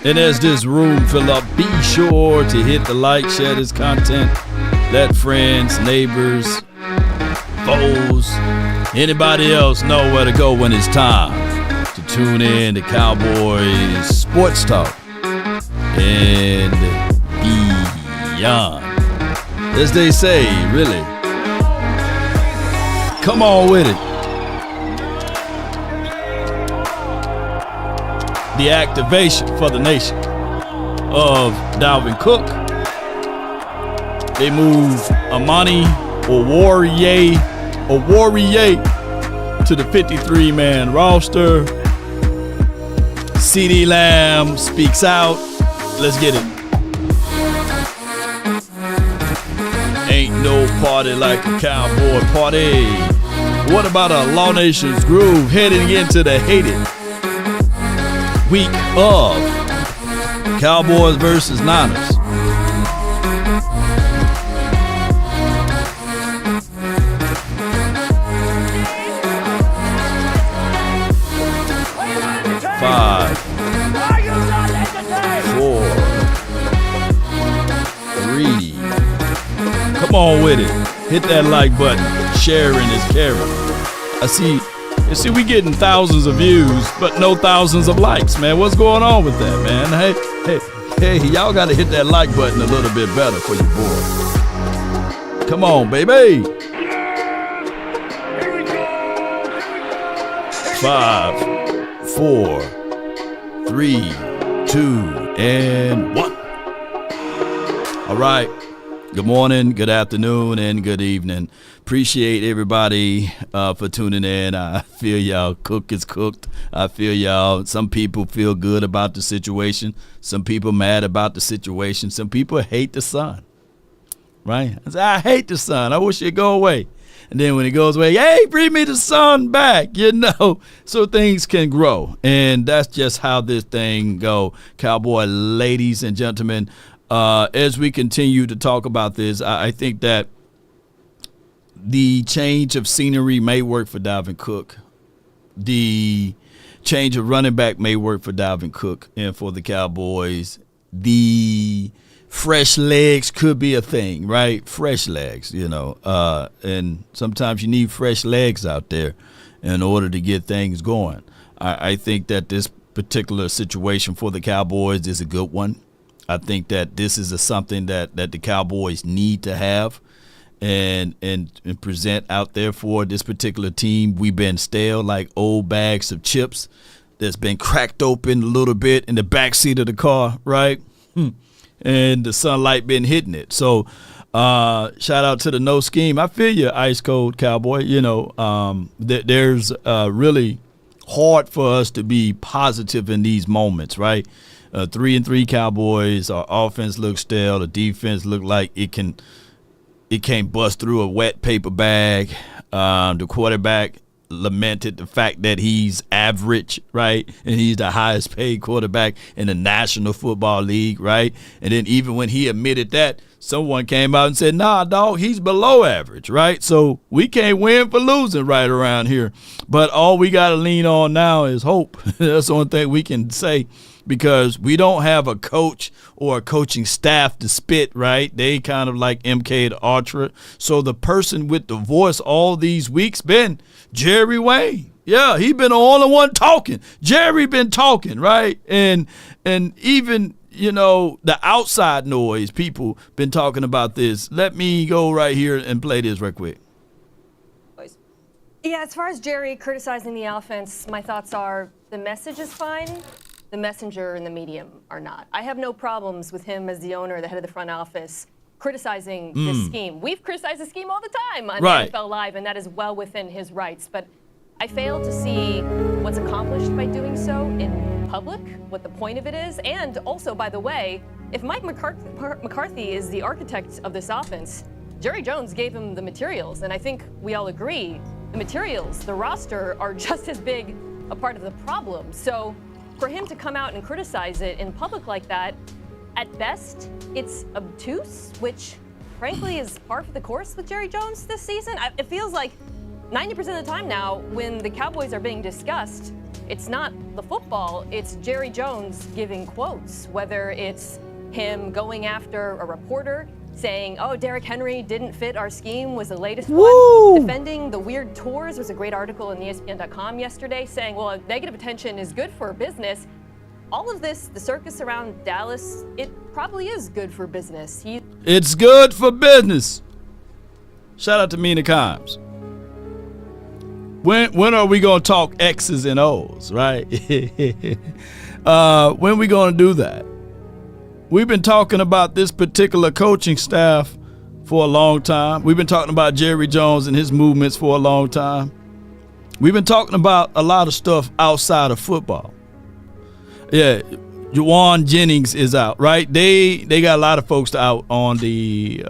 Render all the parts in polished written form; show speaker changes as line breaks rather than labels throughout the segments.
And as this room fill up, be sure to hit the like, share this content, let friends, neighbors, foes, anybody else know where to go when it's time to tune in to Cowboys Sports Talk and beyond. As they say, really, come on with it. The activation for the nation of Dalvin Cook. They move Amani Oruwariye to the 53-man roster. CeeDee Lamb speaks out. Let's get it. Ain't no party like a cowboy party. What about a Law Nation's groove heading into the hated week of Cowboys versus Niners? Five, 4, 3. Come on with it. Hit that like button. Sharing is caring. I see we getting thousands of views, but no thousands of likes, man. What's going on with that, man? Hey, y'all got to hit that like button a little bit better for your boy. Come on, baby. 5, 4, 3, 2, and 1. All right. Good morning, good afternoon, and good evening. Appreciate everybody for tuning in. I feel y'all. Cook is cooked. I feel y'all. Some people feel good about the situation. Some people mad about the situation. Some people hate the sun. Right? I hate the sun. I wish it'd go away. And then when it goes away, hey, bring me the sun back, so things can grow. And that's just how this thing go. Cowboy ladies and gentlemen, as we continue to talk about this, I think that the change of scenery may work for Dalvin Cook. The change of running back may work for Dalvin Cook and for the Cowboys. The fresh legs could be a thing, right? Fresh legs, and sometimes you need fresh legs out there in order to get things going. I think that this particular situation for the Cowboys is a good one. I think that this is something that the Cowboys need to have and present out there for this particular team. We've been stale like old bags of chips that's been cracked open a little bit in the backseat of the car, right? And the sunlight been hitting it. So shout out to the no scheme. I feel you, ice cold cowboy. There's really hard for us to be positive in these moments, right? 3-3 Cowboys. Our offense looks stale. The defense look like it can't bust through a wet paper bag. The quarterback lamented the fact that he's average, right? And he's the highest paid quarterback in the National Football League, right? And then even when he admitted that, someone came out and said, nah, dog, he's below average, right? So we can't win for losing right around here. But all we got to lean on now is hope. That's the only thing we can say, because we don't have a coach or a coaching staff to spit, right? They kind of like MK the Ultra. So the person with the voice all these weeks been Jerry Wayne. Yeah, he been the only one talking. Jerry been talking, right? And even, the outside noise, people been talking about this. Let me go right here and play this right quick.
Yeah, as far as Jerry criticizing the offense, my thoughts are the message is fine. The messenger and the medium are not. I have no problems with him as the owner, the head of the front office, criticizing this scheme. We've criticized the scheme all the time on NFL Live, and that is well within his rights. But I fail to see what's accomplished by doing so in public, what the point of it is. And also, by the way, if Mike McCarthy is the architect of this offense, Jerry Jones gave him the materials. And I think we all agree the materials, the roster, are just as big a part of the problem. So for him to come out and criticize it in public like that, at best, it's obtuse, which frankly is par for the course with Jerry Jones this season. It feels like 90% of the time now, when the Cowboys are being discussed, it's not the football, it's Jerry Jones giving quotes, whether it's him going after a reporter saying, oh, Derrick Henry didn't fit our scheme was the latest one. Defending the weird tours was a great article in ESPN.com yesterday saying, well, negative attention is good for business. All of this, the circus around Dallas, it probably is good for business.
It's good for business. Shout out to Mina Kimes. When are we going to talk X's and O's, right? When are we going to do that? We've been talking about this particular coaching staff for a long time. We've been talking about Jerry Jones and his movements for a long time. We've been talking about a lot of stuff outside of football. Yeah, Juwan Jennings is out, right? They got a lot of folks out on the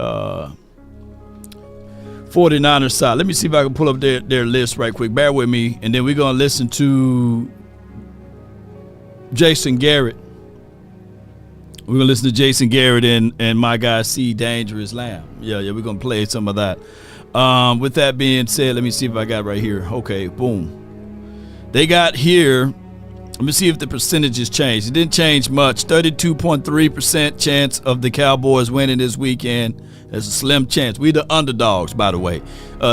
49ers side. Let me see if I can pull up their list right quick. Bear with me, and then we're going to listen to Jason Garrett. We're going to listen to Jason Garrett and my guy C. Dangerous Lamb. Yeah, we're going to play some of that. With that being said, let me see if I got it right here. Okay, boom. They got here. Let me see if the percentages changed. It didn't change much. 32.3% chance of the Cowboys winning this weekend. There's a slim chance. We the underdogs, by the way.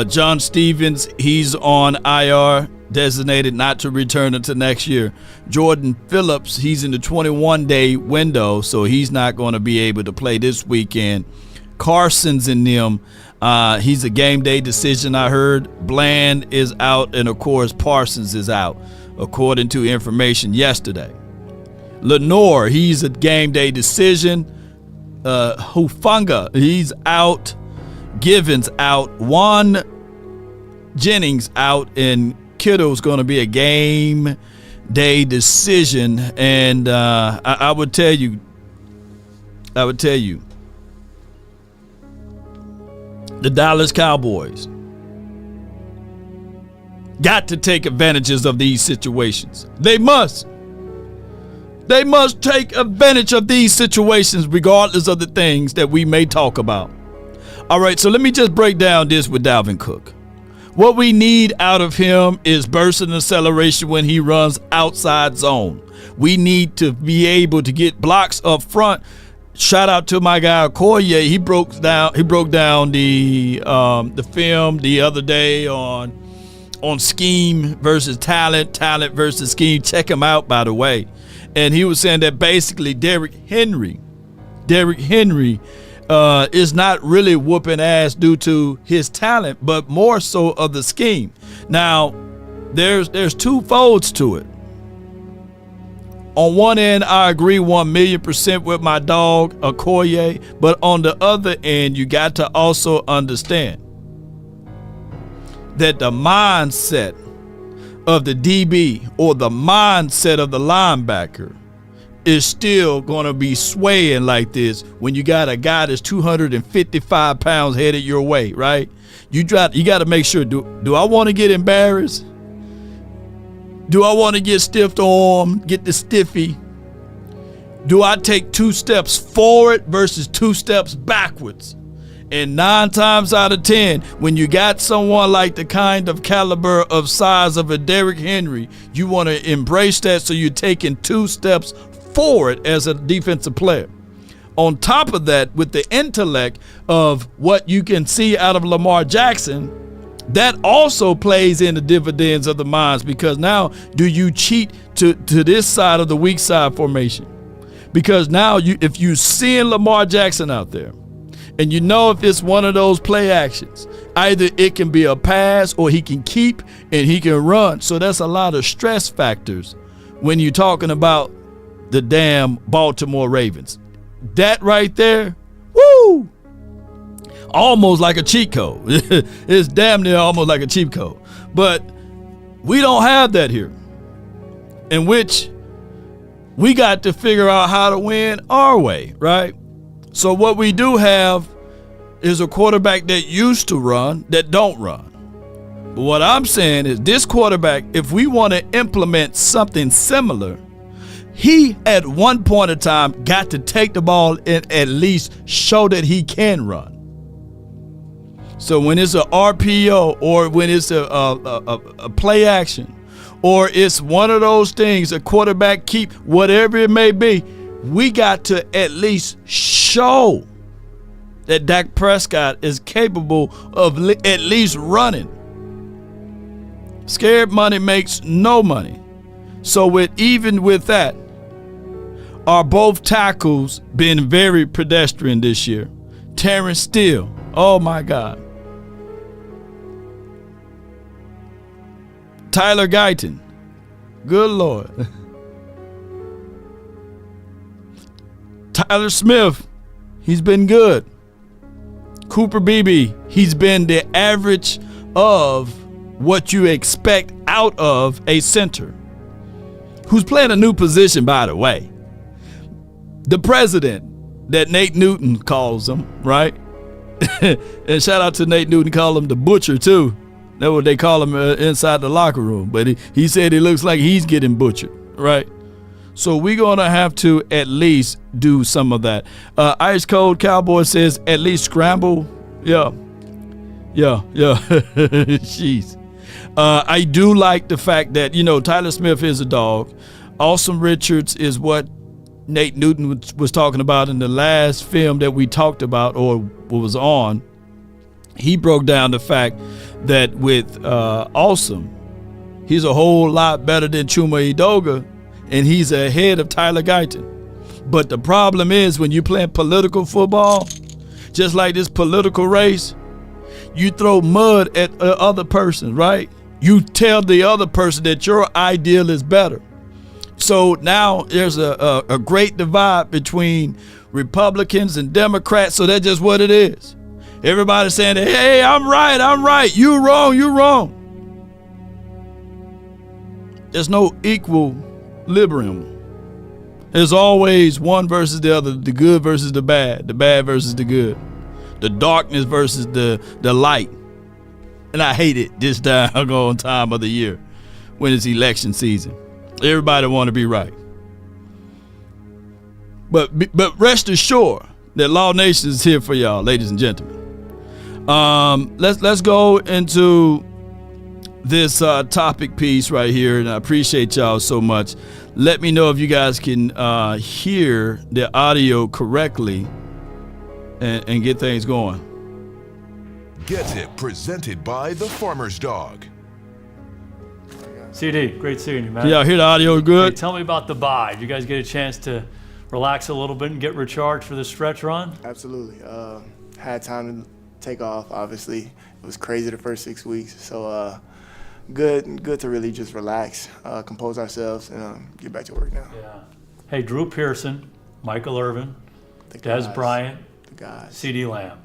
John Stevens, he's on IR, designated not to return until next year. Jordan Phillips, he's in the 21-day window, so he's not going to be able to play this weekend. Carson's in them. He's a game day decision, I heard. Bland is out, and, of course, Parsons is out, according to information yesterday. Lenore, he's a game day decision. Hufanga, he's out. Givens out. Juan Jennings out, and Kittle's going to be a game day decision. And I would tell you, the Dallas Cowboys got to take advantages of these situations. They must take advantage of these situations regardless of the things that we may talk about. All right, so let me just break down this with Dalvin Cook. What we need out of him is burst and acceleration when he runs outside zone. We need to be able to get blocks up front. Shout out to my guy Okoye. He broke down the film the other day on scheme versus talent versus scheme. Check him out, by the way. And he was saying that basically Derrick Henry is not really whooping ass due to his talent, but more so of the scheme. Now, there's two folds to it. On one end, I agree 1,000,000% with my dog Okoye, but on the other end, you got to also understand that the mindset of the DB or the mindset of the linebacker is still going to be swaying like this when you got a guy that's 255 pounds headed your way, right? You got to make sure, do I want to get embarrassed? Do I want to get stiff arm, get the stiffy? Do I take 2 steps forward versus 2 steps backwards? And 9 times out of 10, when you got someone like the kind of caliber of size of a Derrick Henry, you want to embrace that, so you're taking 2 steps forward as a defensive player. On top of that, with the intellect of what you can see out of Lamar Jackson, that also plays in the dividends of the minds, because now do you cheat to this side of the weak side formation? Because now if you're seeing Lamar Jackson out there, and you know if it's one of those play actions, either it can be a pass or he can keep and he can run. So that's a lot of stress factors when you're talking about the damn Baltimore Ravens. That right there, woo! Almost like a cheat code. It's damn near almost like a cheat code. But we don't have that here, in which we got to figure out how to win our way, right? So what we do have is a quarterback that used to run that don't run. But what I'm saying is this quarterback, if we want to implement something similar, he at one point in time got to take the ball and at least show that he can run. So when it's a RPO or when it's a play action or it's one of those things, a quarterback keep, whatever it may be, we got to at least show that Dak Prescott is capable of at least running. Scared money makes no money. So even with that, are both tackles been very pedestrian this year? Terrence Steele, oh my God. Tyler Guyton, good Lord. Tyler Smith, he's been good. Cooper Beebe, he's been the average of what you expect out of a center who's playing a new position, by the way. The president that Nate Newton calls him, right? And shout out to Nate Newton, call him the butcher too. That's what they call him inside the locker room. But he said it looks like he's getting butchered, right? So we're going to have to at least do some of that. Ice Cold Cowboy says at least scramble. Yeah. Jeez. I do like the fact that, Tyler Smith is a dog. Awesome Richards is what Nate Newton was talking about in the last film that we talked about or was on. He broke down the fact that with Awesome, he's a whole lot better than Chuma Edoga, and he's ahead of Tyler Guyton. But the problem is when you're playing political football, just like this political race, you throw mud at the other person, right? You tell the other person that your ideal is better. So now there's a great divide between Republicans and Democrats, so that's just what it is. Everybody's saying, hey, I'm right, you wrong. There's no equilibrium. There's always one versus the other, the good versus the bad versus the good, the darkness versus the light. And I hate it this doggone time of the year when it's election season. Everybody want to be right. But rest assured that Law Nation is here for y'all, ladies and gentlemen. Let's go into this topic piece right here, and I appreciate y'all so much. Let me know if you guys can hear the audio correctly and get things going.
Get It presented by the Farmer's Dog.
CeeDee, great seeing you, man.
Can y'all hear the audio good?
Hey, tell me about the bye. Did you guys get a chance to relax a little bit and get recharged for this stretch run?
Absolutely. Had time to take off, obviously. It was crazy the first 6 weeks. So good to really just relax, compose ourselves, and get back to work now.
Yeah. Hey, Drew Pearson, Michael Irvin, Des Bryant, CeeDee Lamb.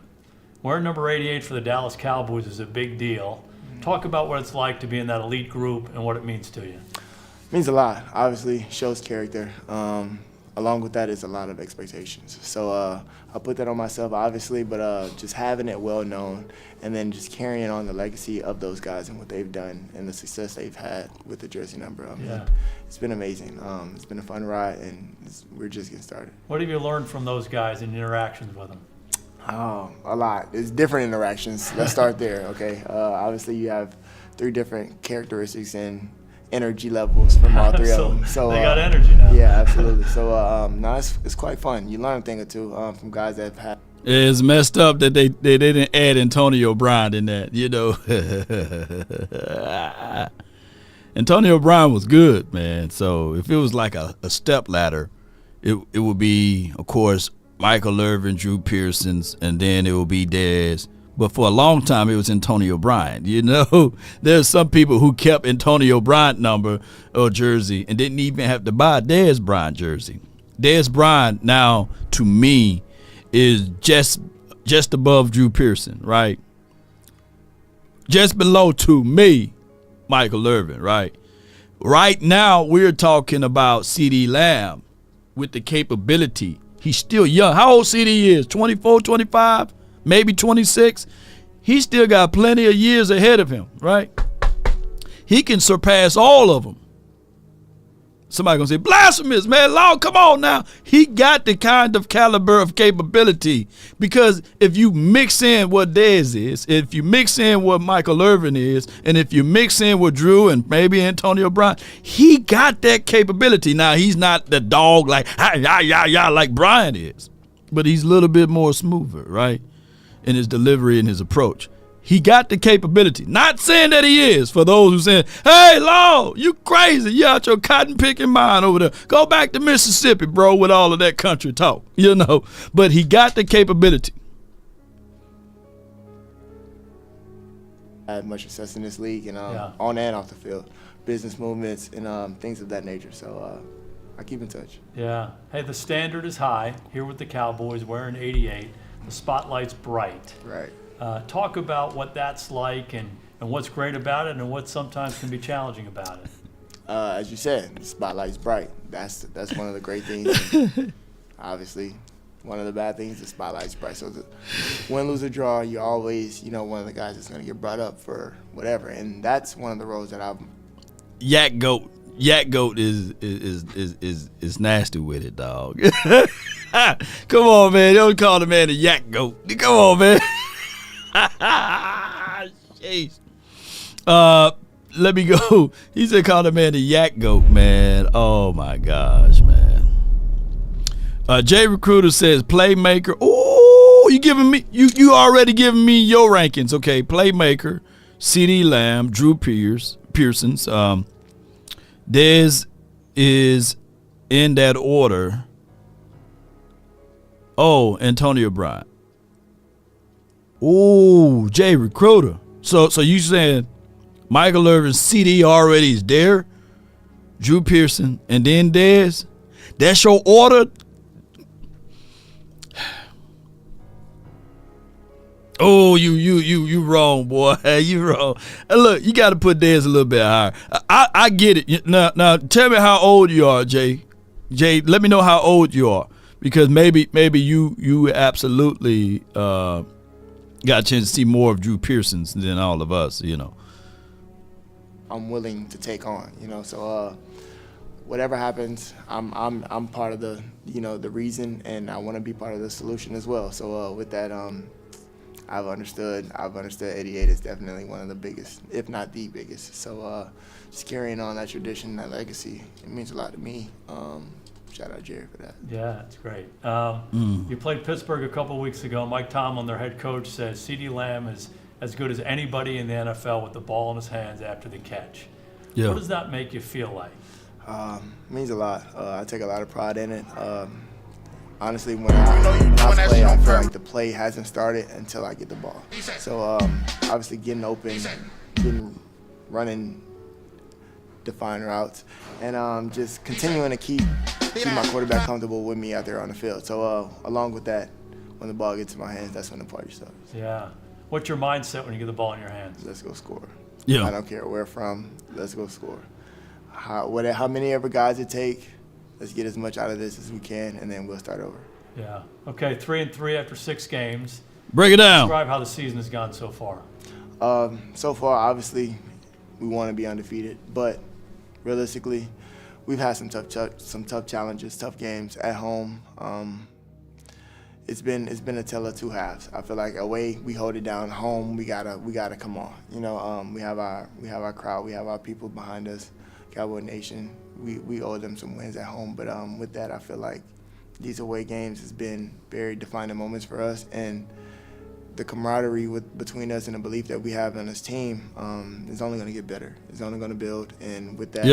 Wearing number 88 for the Dallas Cowboys is a big deal. Talk about what it's like to be in that elite group and what it means to you.
It means a lot. Obviously, shows character. Along with that is a lot of expectations. So I put that on myself, obviously, but just having it well known and then just carrying on the legacy of those guys and what they've done and the success they've had with the jersey number. It's been amazing. It's been a fun ride, and we're just getting started.
What have you learned from those guys in interactions with them?
Oh, a lot. It's different interactions. Let's start there, okay? Obviously, you have 3 different characteristics and energy levels from all 3 of them. So
they got energy now.
Yeah, absolutely. So no, it's quite fun. You learn a thing or two from guys that have had.
It's messed up that they didn't add Antonio Brown in that, Antonio Brown was good, man. So if it was like a step ladder, it would be, of course, Michael Irvin, Drew Pearson's, and then it will be Dez. But for a long time, it was Antonio Bryant. There's some people who kept Antonio Bryant number or jersey and didn't even have to buy a Dez Bryant jersey. Dez Bryant now, to me, is just above Drew Pearson, right? Just below, to me, Michael Irvin, right? Right now, we're talking about CeeDee Lamb with the capability. He's still young. How old CeeDee is? 24, 25, maybe 26? He still got plenty of years ahead of him, right? He can surpass all of them. Somebody gonna say, blasphemous, man. Lord, come on now. He got the kind of caliber of capability, because if you mix in what Dez is, if you mix in what Michael Irvin is, and if you mix in what Drew and maybe Antonio Brown, he got that capability. Now, he's not the dog like, like Brian is, but he's a little bit more smoother, right, in his delivery and his approach. He got the capability. Not saying that he is, for those who saying, hey, Lord, you crazy. You out your cotton picking mind over there. Go back to Mississippi, bro, with all of that country talk, you know. But he got the capability.
I had much success in this league, and on and off the field, business movements and things of that nature. So I keep in touch.
Yeah. Hey, the standard is high here with the Cowboys, wearing 88. The spotlight's bright.
Right.
Talk about what that's like and what's great about it and what sometimes can be challenging about it.
As you said, the spotlight's bright. That's one of the great things. Obviously, one of the bad things, the spotlight's bright. So the win, lose, or draw, you're always, one of the guys that's going to get brought up for whatever. And that's one of the roles that I'm.
Yak Goat is nasty with it, dog. Come on, man. Don't call the man a Yak Goat. Come on, man. Jeez. Let me go. He said call the man the Yak Goat, man. Oh my gosh, man. Jay Recruiter says playmaker. Oh, you giving me you already giving me your rankings. Okay, playmaker, CeeDee Lamb, Drew Pearson's. Dez is in that order. Oh, Antonio Brown. Ooh, Jay Recruiter. So you saying Michael Irvin, CeeDee already is there, Drew Pearson, and then Dez? That's your order? Oh, you wrong, boy. You wrong. Look, you got to put Dez a little bit higher. I get it. Now tell me how old you are, Jay. Jay, let me know how old you are, because maybe you absolutely got a chance to see more of Drew Pearson's than all of us,
I'm willing to take on, So whatever happens, I'm part of the the reason, and I want to be part of the solution as well. So with that, I've understood 88 is definitely one of the biggest, if not the biggest. So just carrying on that tradition, that legacy, it means a lot to me. Shout out Jerry for that.
Yeah, that's great. You played Pittsburgh a couple weeks ago. Mike Tomlin, their head coach, says CeeDee Lamb is as good as anybody in the NFL with the ball in his hands after the catch. Yeah. What does that make you feel like?
It means a lot. I take a lot of pride in it. Honestly, when I play, I feel like the play hasn't started until I get the ball. So obviously getting open, running defined routes, and just continuing to keep my quarterback comfortable with me out there on the field. So along with that, when the ball gets in my hands, that's when the party starts.
Yeah. What's your mindset when you get the ball in your hands?
Let's go score.
Yeah.
I don't care where from. Let's go score. How many ever guys it take, let's get as much out of this as we can, and then we'll start over.
Yeah. Okay, 3-3 after 6 games.
Break it down.
Describe how the season has gone so far.
So far, obviously, we want to be undefeated, but realistically, we've had some tough challenges, tough games at home. It's been a tale of two halves. I feel like away we hold it down. Home we gotta come on. We have our crowd, we have our people behind us, Cowboy Nation. We owe them some wins at home, but with that, I feel like these away games has been very defining moments for us, and the camaraderie between us and the belief that we have in this team is only going to get better. It's only going to build, and with that,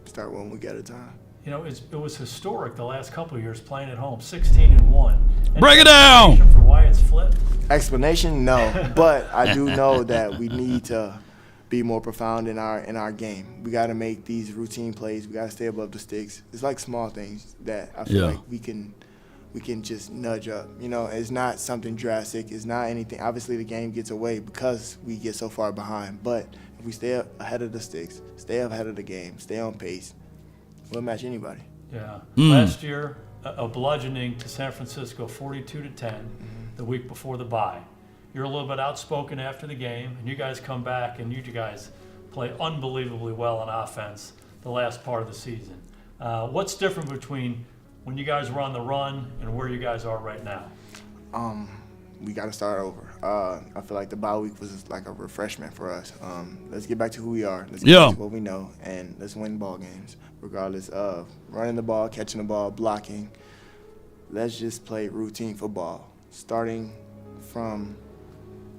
start one week at a time.
It was historic the last couple of years playing at home, 16-1.
Break it down.
For why it's flipped?
Explanation? No, but I do know that we need to be more profound in our game. We got to make these routine plays. We got to stay above the sticks. It's like small things that I feel like we can just nudge up. It's not something drastic. It's not anything. Obviously, the game gets away because we get so far behind. But if we stay ahead of the sticks, stay ahead of the game, stay on pace, we'll match anybody.
Yeah. Last year, a bludgeoning to San Francisco, 42-10, the week before the bye. You're a little bit outspoken after the game, and you guys come back and you guys play unbelievably well on offense the last part of the season. What's different between when you guys were on the run and where you guys are right now?
We got to start over. I feel like the bye week was like a refreshment for us. Let's get back to who we are. Let's get back to what we know, and let's win ball games, regardless of running the ball, catching the ball, blocking. Let's just play routine football, starting from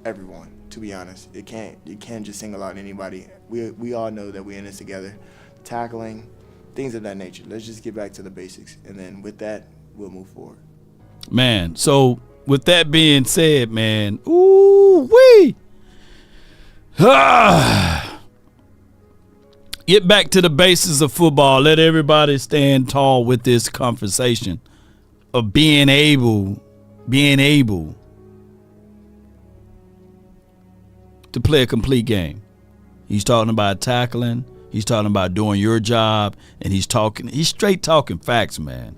everyone. To be honest, you can't just single out anybody. We all know that we're in this together. Tackling, things of that nature. Let's just get back to the basics, and then with that, we'll move forward.
Man, so with that being said, man, ooh-wee. Get back to the basics of football. Let everybody stand tall with this conversation of being able to play a complete game. He's talking about tackling. He's talking about doing your job, and he's straight talking facts, man.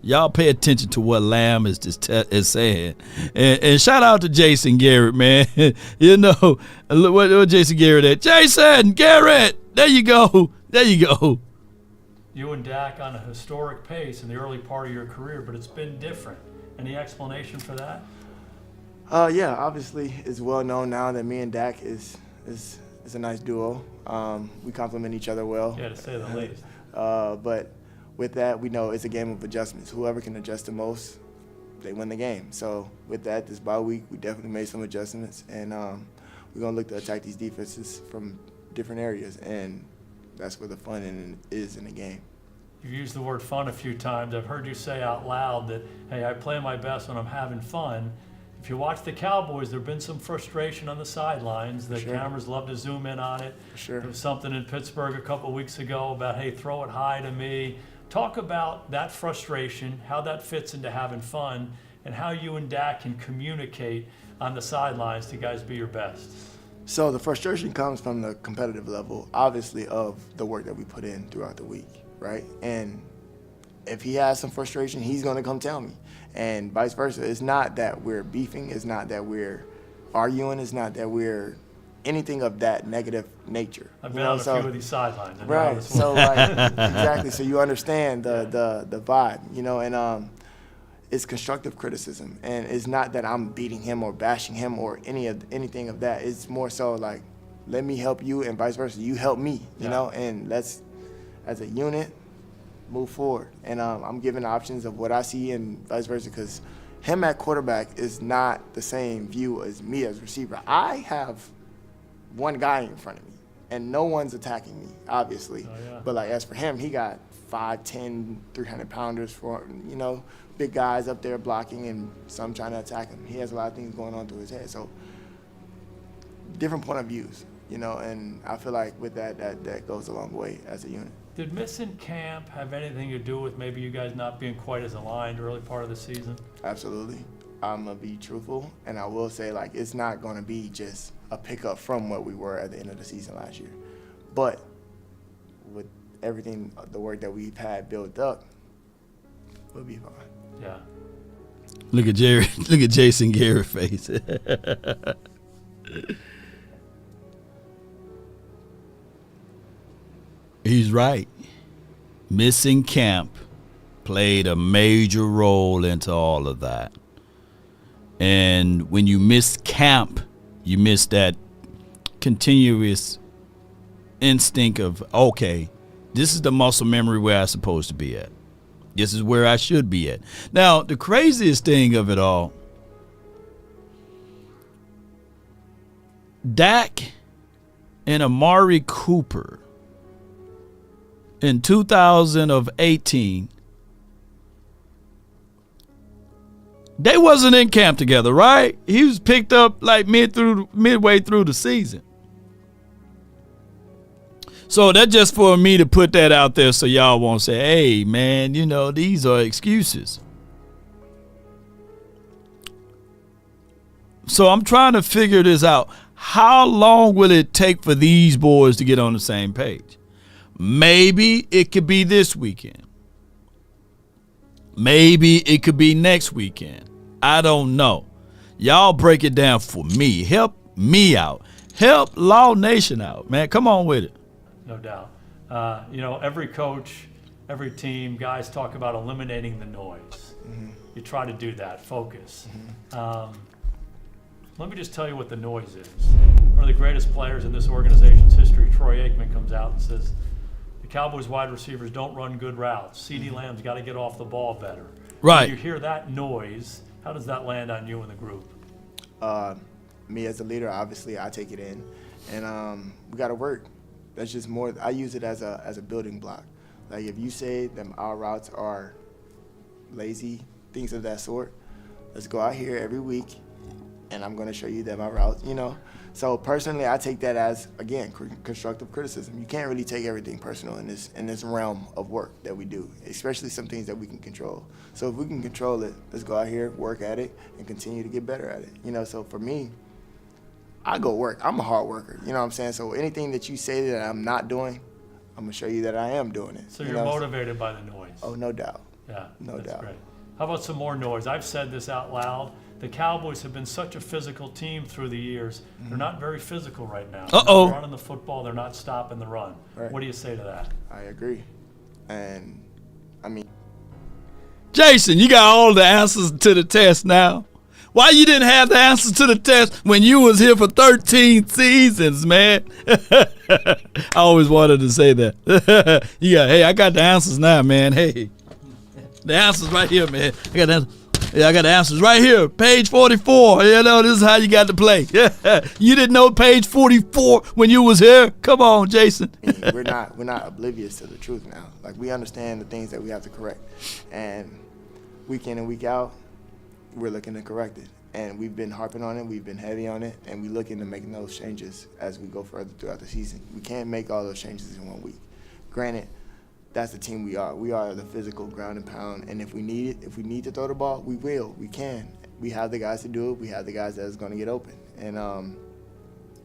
Y'all pay attention to what Lamb is saying. And shout out to Jason Garrett, man. You know, what Jason Garrett at? Jason Garrett! There you go. There you go.
You and Dak on a historic pace in the early part of your career, but it's been different. Any explanation for that?
Yeah, obviously it's well known now that me and Dak is a nice duo. We complement each other well.
Yeah, to say the least.
But with that, we know it's a game of adjustments. Whoever can adjust the most, they win the game. So with that, this bye week, we definitely made some adjustments, and we're going to look to attack these defenses from different areas, and that's where the fun is in the game.
You've used the word fun a few times. I've heard you say out loud that, hey, I play my best when I'm having fun. If you watch the Cowboys, there have been some frustration on the sidelines. The cameras love to zoom in on it. There was something in Pittsburgh a couple of weeks ago about, hey, throw it high to me. Talk about that frustration, how that fits into having fun, and how you and Dak can communicate on the sidelines to guys be your best.
So the frustration comes from the competitive level, obviously, of the work that we put in throughout the week, right? And if he has some frustration, he's going to come tell me. And vice versa. It's not that we're beefing. It's not that we're arguing. It's not that we're anything of that negative nature.
I've been on a few of these sidelines.
Right. So exactly. So you understand the vibe, you know, and it's constructive criticism, and it's not that I'm beating him or bashing him or anything of that. It's more so like, let me help you, and vice versa. You help me, you know, and let's, as a unit, move forward. And I'm giving options of what I see and vice versa, because him at quarterback is not the same view as me as receiver. I have one guy in front of me, and no one's attacking me, obviously. But like, as for him, he got 5'10", 300-pounders for, you know, big guys up there blocking and some trying to attack him. He has a lot of things going on through his head. So different point of views, you know, and I feel like with that goes a long way as a unit.
Did missing camp have anything to do with maybe you guys not being quite as aligned early part of the season?
Absolutely. I'm going to be truthful, and I will say, like, it's not going to be just a pickup from what we were at the end of the season last year. But with everything, the work that we've had built up, we'll be fine.
Yeah.
Look at Jerry. Look at Jason Garrett's face. He's right. Missing camp played a major role into all of that. And when you miss camp, you miss that continuous instinct of, okay, this is the muscle memory where I'm supposed to be at. This is where I should be at. Now, the craziest thing of it all, Dak and Amari Cooper in 2018, they wasn't in camp together, right? He was picked up like midway through the season. So that's just for me to put that out there so y'all won't say, hey, man, you know, these are excuses. So I'm trying to figure this out. How long will it take for these boys to get on the same page? Maybe it could be this weekend. Maybe it could be next weekend. I don't know. Y'all break it down for me. Help me out. Help Law Nation out, man. Come on with it.
No doubt. You know, every coach, every team, guys talk about eliminating the noise. You try to do that, focus. Let me just tell you what the noise is. One of the greatest players in this organization's history, Troy Aikman, comes out and says, the Cowboys wide receivers don't run good routes. CeeDee Lamb's got to get off the ball better.
Right.
When you hear that noise, how does that land on you and the group?
Me as a leader, obviously, I take it in, and we got to work. That's just more. I use it as a building block. Like if you say that our routes are lazy, things of that sort, let's go out here every week, and I'm going to show you that my routes, So personally, I take that as, again, constructive criticism. You can't really take everything personal in this realm of work that we do, especially some things that we can control. So if we can control it, let's go out here, work at it, and continue to get better at it. So for me, I go work. I'm a hard worker. You know what I'm saying? So anything that you say that I'm not doing, I'm going to show you that I am doing it.
So you're motivated by the noise.
Oh, no doubt.
Yeah,
no doubt.
Great. How about some more noise? I've said this out loud. The Cowboys have been such a physical team through the years. They're not very physical right now. They're not running the football. They're not stopping the run. Right. What do you say to that?
I agree. And,
Jason, you got all the answers to the test now. Why you didn't have the answers to the test when you was here for 13 seasons, man? I always wanted to say that. Hey, I got the answers now, man. Hey, the answers right here, man. I got the answers right here. Page 44. This is how you got to play. You didn't know page 44 when you was here? Come on, Jason.
We're not oblivious to the truth now. Like, we understand the things that we have to correct. And week in and week out, we're looking to correct it. And we've been harping on it, we've been heavy on it, and we're looking to make those changes as we go further throughout the season. We can't make all those changes in 1 week. Granted, that's the team we are. We are the physical ground and pound, and if we need to throw the ball, we will, we can. We have the guys to do it, we have the guys that's gonna get open. And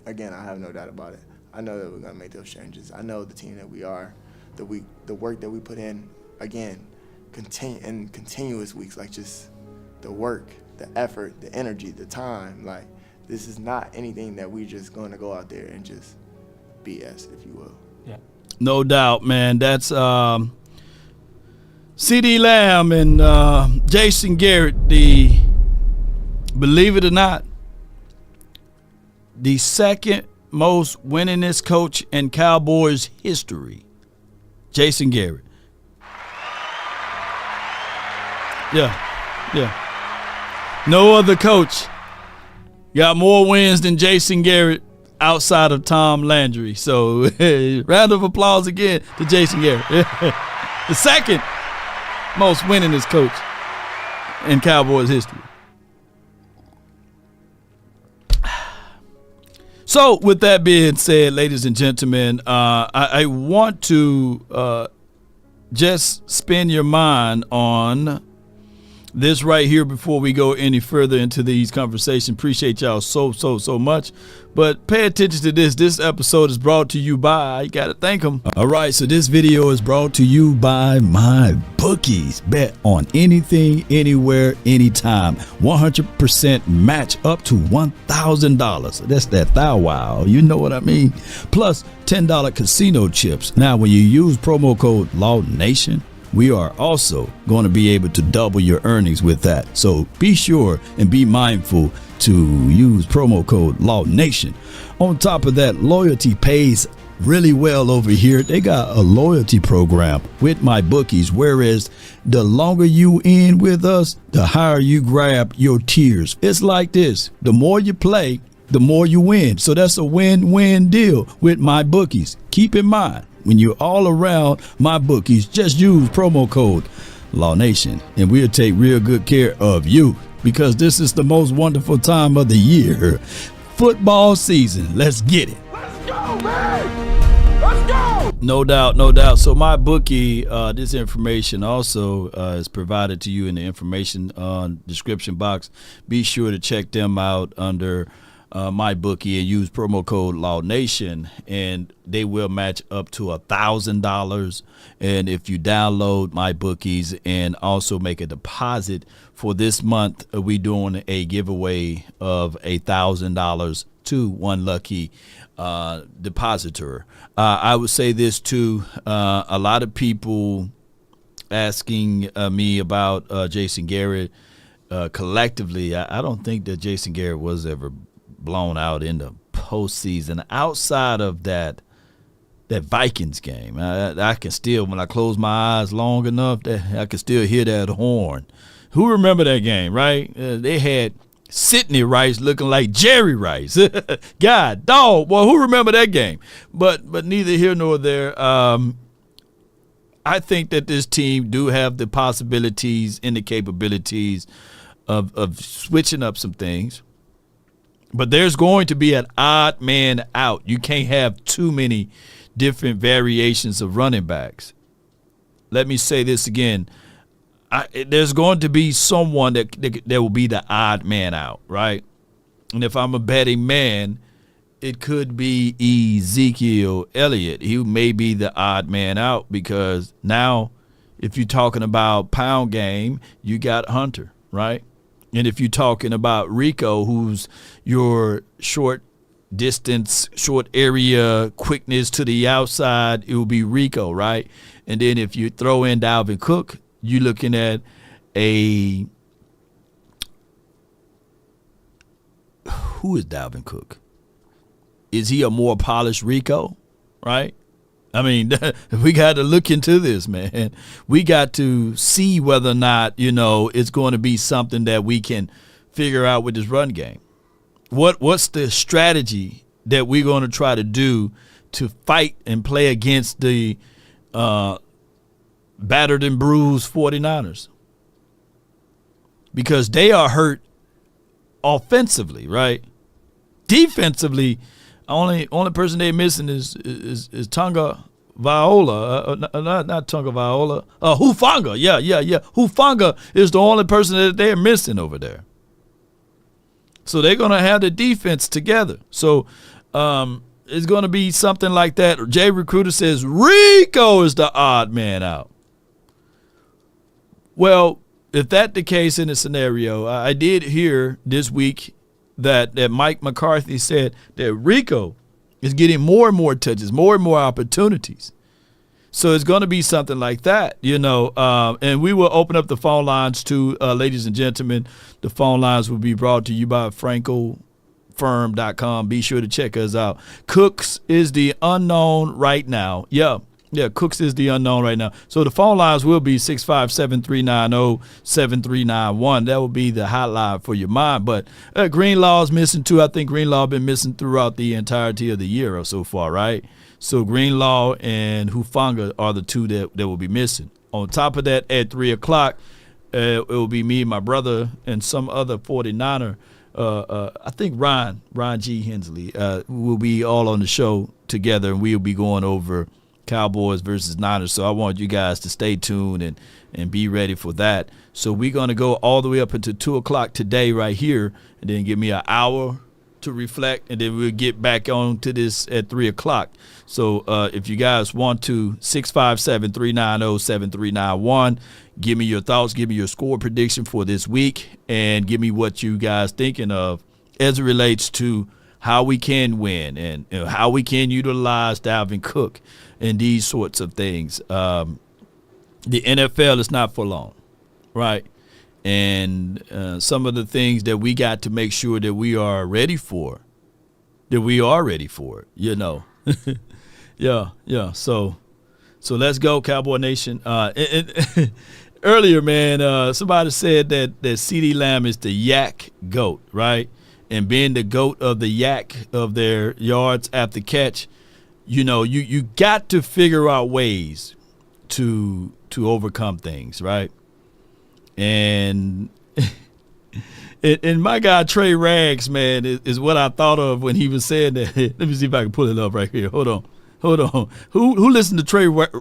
again, I have no doubt about it. I know that we're gonna make those changes. I know the team that we are, the work that we put in, again, continuous weeks, like just the work, the effort, the energy, the time. Like, this is not anything that we just going to go out there and just BS, if you will.
Yeah.
No doubt, man. That's CeeDee Lamb and Jason Garrett, believe it or not, the second most winningest coach in Cowboys history. Jason Garrett. Yeah. No other coach got more wins than Jason Garrett outside of Tom Landry. So, round of applause again to Jason Garrett. The second most winningest coach in Cowboys history. So, with that being said, ladies and gentlemen, I want to just spin your mind on this right here before we go any further into these conversations. Appreciate y'all so much. But pay attention to this. This episode is brought to you by, you got to thank them. All right, so this video is brought to you by my bookies. Bet on anything, anywhere, anytime. 100% match up to $1,000. That's that thou wow. You know what I mean? Plus $10 casino chips. Now, when you use promo code LawNation, we are also going to be able to double your earnings with that. So be sure and be mindful to use promo code LawNation. On top of that, loyalty pays really well over here. They got a loyalty program with my bookies, whereas the longer you in with us, the higher you grab your tiers. It's like this. The more you play, the more you win. So that's a win-win deal with my bookies. Keep in mind, when you're all around my bookies, just use promo code LawNation, and we'll take real good care of you, because this is the most wonderful time of the year. Football season. Let's get it.
Let's go, man! Let's go!
No doubt. So my bookie, this information also is provided to you in the information description box. Be sure to check them out under my bookie and use promo code LawNation, and they will match up to $1,000. And if you download my bookies and also make a deposit for this month, we doing a giveaway of $1,000 to one lucky depositor. I would say this too: a lot of people asking me about Jason Garrett collectively, I don't think that Jason Garrett was ever blown out in the postseason outside of that Vikings game. I can still, when I close my eyes long enough, I can still hear that horn. Who remember that game, right? They had Sidney Rice looking like Jerry Rice. God, dog, boy, who remember that game? But neither here nor there. I think that this team do have the possibilities and the capabilities of switching up some things. But there's going to be an odd man out. You can't have too many different variations of running backs. Let me say this again. There's going to be someone that will be the odd man out, right? And if I'm a betting man, it could be Ezekiel Elliott. He may be the odd man out because now if you're talking about pound game, you got Hunter, right? And if you're talking about Rico, who's your short distance, short area, quickness to the outside, it will be Rico, right? And then if you throw in Dalvin Cook, you're looking at who is Dalvin Cook? Is he a more polished Rico, right? I mean, we got to look into this, man. We got to see whether or not, it's going to be something that we can figure out with this run game. What's the strategy that we're going to try to do to fight and play against the battered and bruised 49ers? Because they are hurt offensively, right? Defensively, only person they're missing is Tunga Viola, not Tunga Viola, Hufanga. Yeah. Hufanga is the only person that they're missing over there. So they're going to have the defense together. So it's going to be something like that. Jay Recruiter says Rico is the odd man out. Well, if that's the case in the scenario, I did hear this week that Mike McCarthy said that Rico is getting more and more touches, more and more opportunities. So it's going to be something like that, and we will open up the phone lines to ladies and gentlemen. The phone lines will be brought to you by FrenkelFirm.com. Be sure to check us out. Cooks is the unknown right now. Yeah, Cooks is the unknown right now. So the phone lines will be 657-390-7391. That will be the hotline for your mind. But Greenlaw is missing too. I think Greenlaw been missing throughout the entirety of the year or so far, right? So Greenlaw and Hufanga are the two that will be missing. On top of that, at 3 o'clock, it will be me, my brother, and some other 49er. I think Ron G. Hensley will be all on the show together, and we'll be going over Cowboys versus Niners. So I want you guys to stay tuned and be ready for that. So we're going to go all the way up until 2 o'clock today right here, and then give me an hour to reflect, and then we'll get back on to this at 3 o'clock. So if you guys want to, 657-390-7391, give me your thoughts, give me your score prediction for this week, and give me what you guys thinking of as it relates to how we can win and how we can utilize Dalvin Cook and these sorts of things. The NFL is not for long, right? And some of the things that we got to make sure that we are ready for, Yeah. So let's go, Cowboy Nation. Earlier, man, somebody said that CeeDee Lamb is the yak goat, right? And being the goat of the yak of their yards after catch, you got to figure out ways to overcome things, right? And my guy Trey Rags, man, is what I thought of when he was saying that. Let me see if I can pull it up right here. Hold on. Who listened to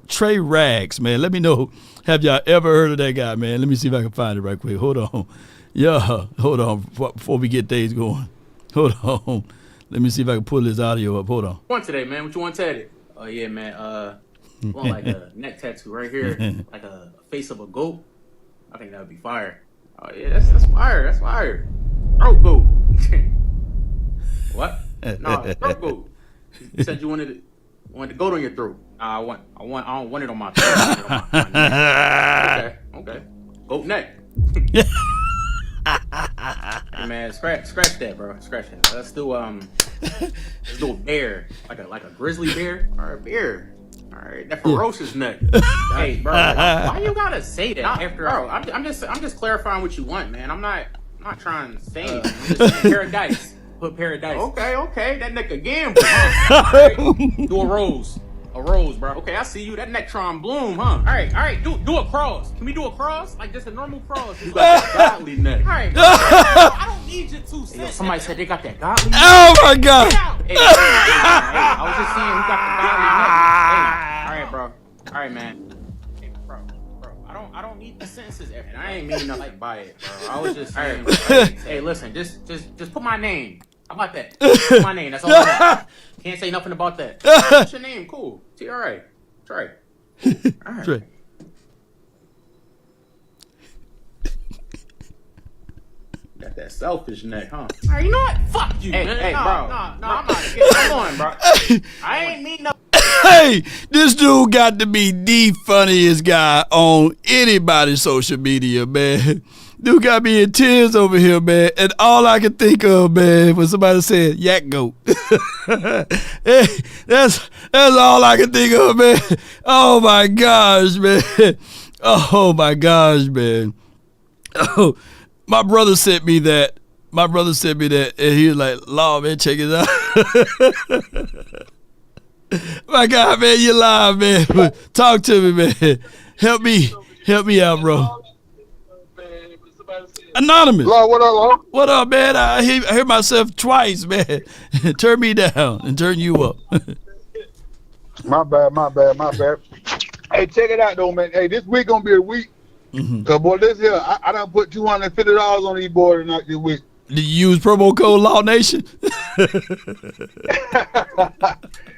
Trey Rags, man? Let me know. Have y'all ever heard of that guy, man? Let me see if I can find it right quick. Hold on. Yeah, hold on before we get things going. Hold on. Let me see if I can pull this audio up. Hold on.
What today, man? What you want tatted? Oh yeah, man. Want like a neck tattoo right here, like a face of a goat. I think that would be fire. Oh yeah, that's fire. That's fire. Throat goat. What? No, throat goat. You said you wanted want the goat on your throat. I don't want it on my throat. I want it on my neck. Okay. Goat neck. Hey, man, scratch that, bro. Scratch that. Let's do a bear, like a grizzly bear or a bear. All right, that ferocious neck. Hey, bro, why you gotta say that after? Bro, I'm just clarifying what you want, man. I'm not trying to say anything. I'm just saying paradise. Put paradise. Okay, that neck again, bro. Right. Do a rose, bro. Okay, I see you. That neck trying to bloom, huh? All right. Do a cross. Can we do a cross? Like just a normal cross. You got that godly neck. All right, bro. I don't need you 2 cents. Somebody said they got that godly neck.
Oh my God!
Hey, I was just saying who got the godly neck. Hey, all right, bro. All right, man. Hey, bro. I don't need the sentences. And I ain't mean to like buy it, bro. I was just saying. Hey, listen, just put my name. How about that? Put my name. That's all I want. Can't say nothing about that. What's your name? Cool. T-R-A. Trey. All right.
Trey.
Got that selfish neck, huh? All right, you know what? Fuck you, man. Hey, bro. No, I'm not. Come on, bro. I ain't mean no.
Hey, this dude got to be the funniest guy on anybody's social media, man. Dude got me in tears over here, man. And all I could think of, man, was somebody said yak goat. Hey, that's all I could think of, man. Oh my gosh, man. Oh my gosh, man. Oh, my brother sent me that. And he was like, "Law, man, check it out." My God, man, you live, man. Talk to me, man. Help me out, bro. Anonymous.
Law, what up, Law?
What up, man? I hear myself twice, man. Turn me down and turn you up.
My bad. Hey, check it out, though, man. Hey, this week gonna be a week. Cause boy, this here, I done put $250 on these boys tonight this week.
Did you use promo code Law Nation?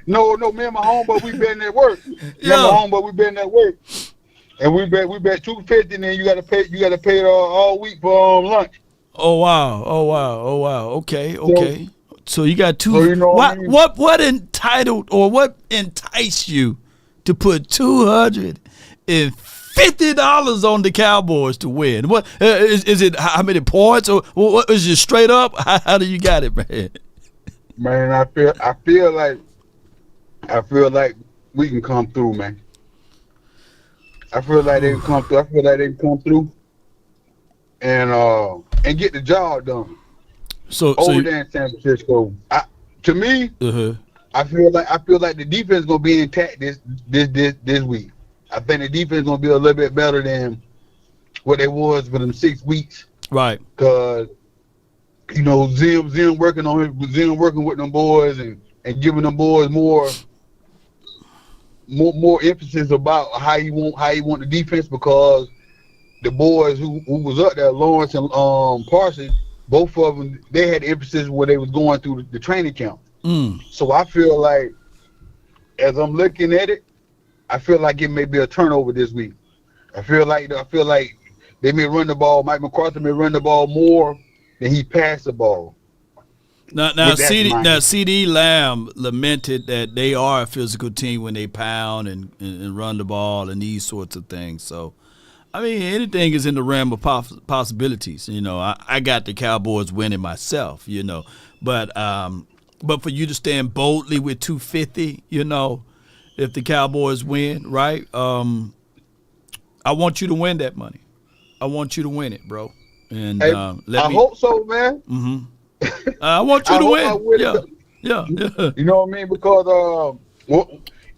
No, me and my homeboy, we been at work. And we bet $250, and then you gotta pay it all week for lunch.
Oh wow. Okay. So you got two.
So you know what I mean?
What entitled or what enticed you to put $250 on the Cowboys to win? What is it? How many points, or what is it? Straight up? How do you got it, man?
Man, I feel like we can come through, man. I feel like they can come through. And get the job done.
So
there in San Francisco. To me, I feel like the defense gonna be intact this week. I think the defense gonna be a little bit better than what it was for them 6 weeks.
Right.
Cause Zim working with them boys and giving them boys more emphasis about how you want the defense, because the boys who was up there, Lawrence and Parsons, both of them, they had emphasis where they was going through the training camp. So I feel like, as I'm looking at it, I feel like it may be a turnover this week. I feel like they may run the ball. Mike McCarthy may run the ball more than he passed the ball.
Now CeeDee Lamb lamented that they are a physical team when they pound and run the ball and these sorts of things. So, I mean, anything is in the realm of possibilities. I got the Cowboys winning myself. But for you to stand boldly with 250, if the Cowboys win, right? I want you to win that money. I want you to win it, bro. And
hey, I hope so, man.
I want you to win. Yeah.
You know what I mean? Because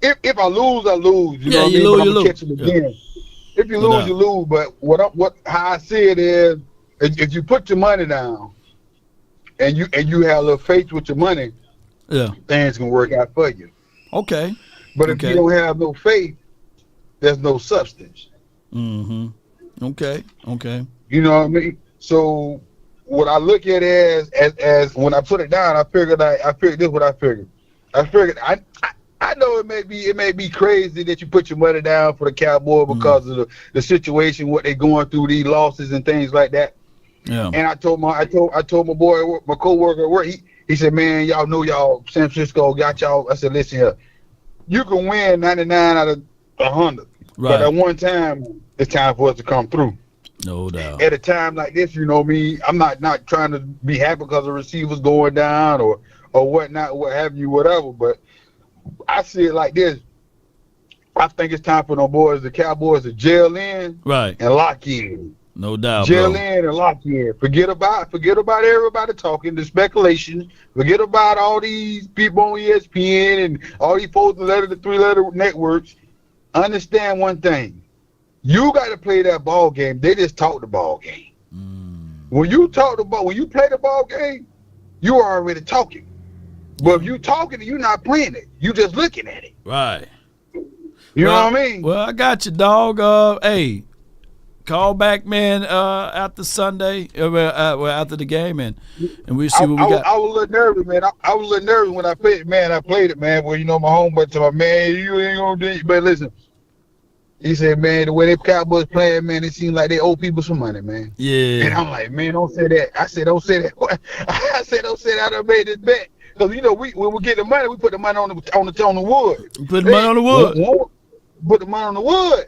if I lose, I lose. You know what I mean?
Lose,
but I'm
lose.
Catch them again. Yeah. If you lose, you lose. But how I see it is, if you put your money down and you have a little faith with your money, things can work out for you.
Okay.
But if you don't have no faith, there's no substance.
Okay.
You know what I mean? So what I look at as when I put it down, I figured this is what I figured. I know it may be crazy that you put your money down for the Cowboys because of the situation, what they're going through, these losses and things like that. Yeah. And I told my boy, my coworker at work, he said, "Man, y'all know San Francisco got y'all." I said, "Listen here, you can win 99 out of 100.
Right.
But at one time, it's time for us to come through.
No doubt.
At a time like this, you know me, I'm not trying to be happy because the receivers going down or whatnot, what have you, whatever. But I see it like this. I think it's time for the Cowboys to jail in
Right.
and lock in.
No doubt,
Jail
bro.
in and lock in. Forget about everybody talking, the speculation. Forget about all these people on ESPN and all these folks that the 3-letter networks. Understand one thing. You got to play that ball game. They just talk the ball game. When you play the ball game, you are already talking. But if you talking and you're not playing it, you just looking at it.
Right.
You know what I mean?
Well, I got you, dog. Hey, call back, man, after Sunday, after the game, and we'll see what we got.
I was a little nervous, man. I was a little nervous when I played it, man. I played it, man. Well, you know, my homeboy told me, man, you ain't going to do it. But listen, he said, man, the way they Cowboys playing, man, it seems like they owe people some money, man.
Yeah.
And I'm like, man, don't say that. I said, don't say that. I said, don't say that. I done made this bet. Because, you know, when we get the money, we put the money on the wood.
Put the money on the wood.
Put the money on the wood.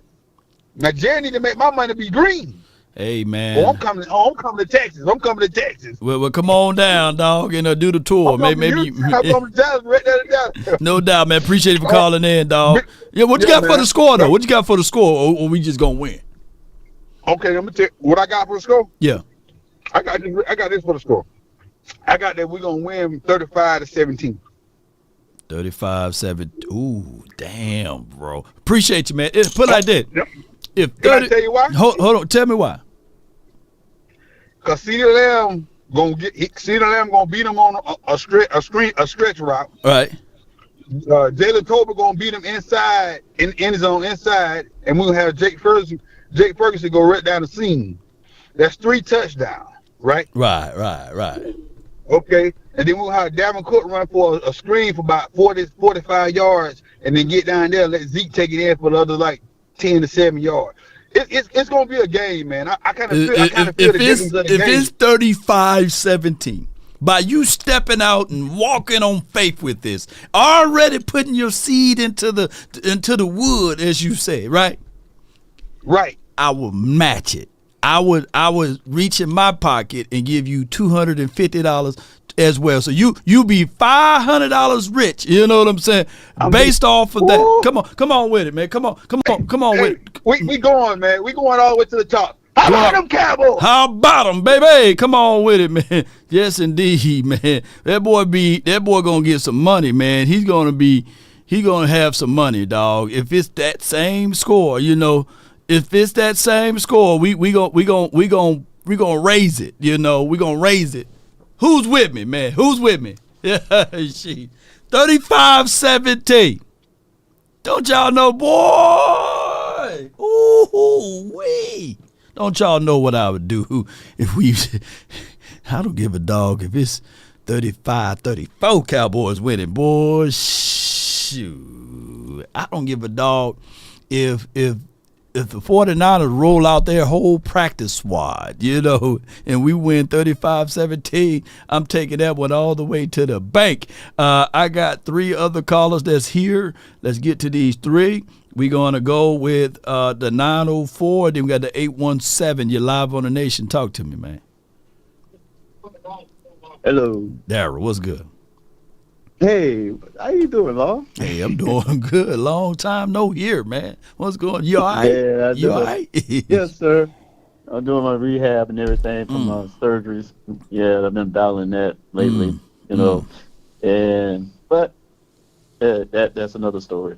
Now, Jerry need to make my money be green.
Hey, man.
I'm coming to Texas.
Well, come on down, dog, and do the tour. Maybe. No doubt, man. Appreciate you for calling in, dog. Yeah, what you got for the score, though? What you got for the score, or we just gonna win?
Okay, let me tell you what I got for the score.
Yeah.
I got this for the score. I got that we're gonna win 35-17.
35-7. Ooh, damn, bro. Appreciate you, man. Put it like that.
Yep.
If 30,
Can I tell you why?
Hold on. Tell me why.
Cause CeeDee Lamb gonna beat him on a stretch route.
All right.
Jalen Tolbert gonna beat him inside in his own inside, and we're gonna have Jake Ferguson go right down the seam. That's 3 touchdowns, right?
Right.
Okay, and then we'll have Dalvin Cook run for a screen for about 40-45 yards, and then get down there and let Zeke take it in for the other like 10 to 7 yards. It's gonna be a game, man. I kind of feel the difference of the game.
If it's 35-17, by you stepping out and walking on faith with this, already putting your seed into the wood, as you say, right?
Right.
I will match it. I would reach in my pocket and give you $250 as well. So you be $500 rich. You know what I'm saying? Based off of that. Come on with it, man. Come on with it.
We going, man. We going all the way to the top. How about them Cowboys?
How about them, baby? Come on with it, man. Yes, indeed, man. That boy gonna get some money, man. He gonna have some money, dog. If it's that same score, you know. If it's that same score, we gonna raise it. You know, we gonna raise it. Who's with me, man? Who's with me? Yeah, 35-17. Don't y'all know, boy? Ooh wee. Don't y'all know what I would do if we? I don't give a dog if it's 35-34 Cowboys winning, boy. Shoot, I don't give a dog if the 49ers roll out their whole practice squad, you know, and we win 35-17, I'm taking that one all the way to the bank. I got 3 other callers that's here. Let's get to these 3. We're going to go with the 904, then we got the 817. You're live on the Nation. Talk to me, man.
Hello.
Darryl, what's good?
Hey, how you doing, Law?
Hey, I'm doing good. Long time no hear, man. What's going on? You all right?
Yeah,
you all right?
Yes, sir. I'm doing my rehab and everything from my surgeries. Yeah, I've been battling that lately, you know. But that's another story,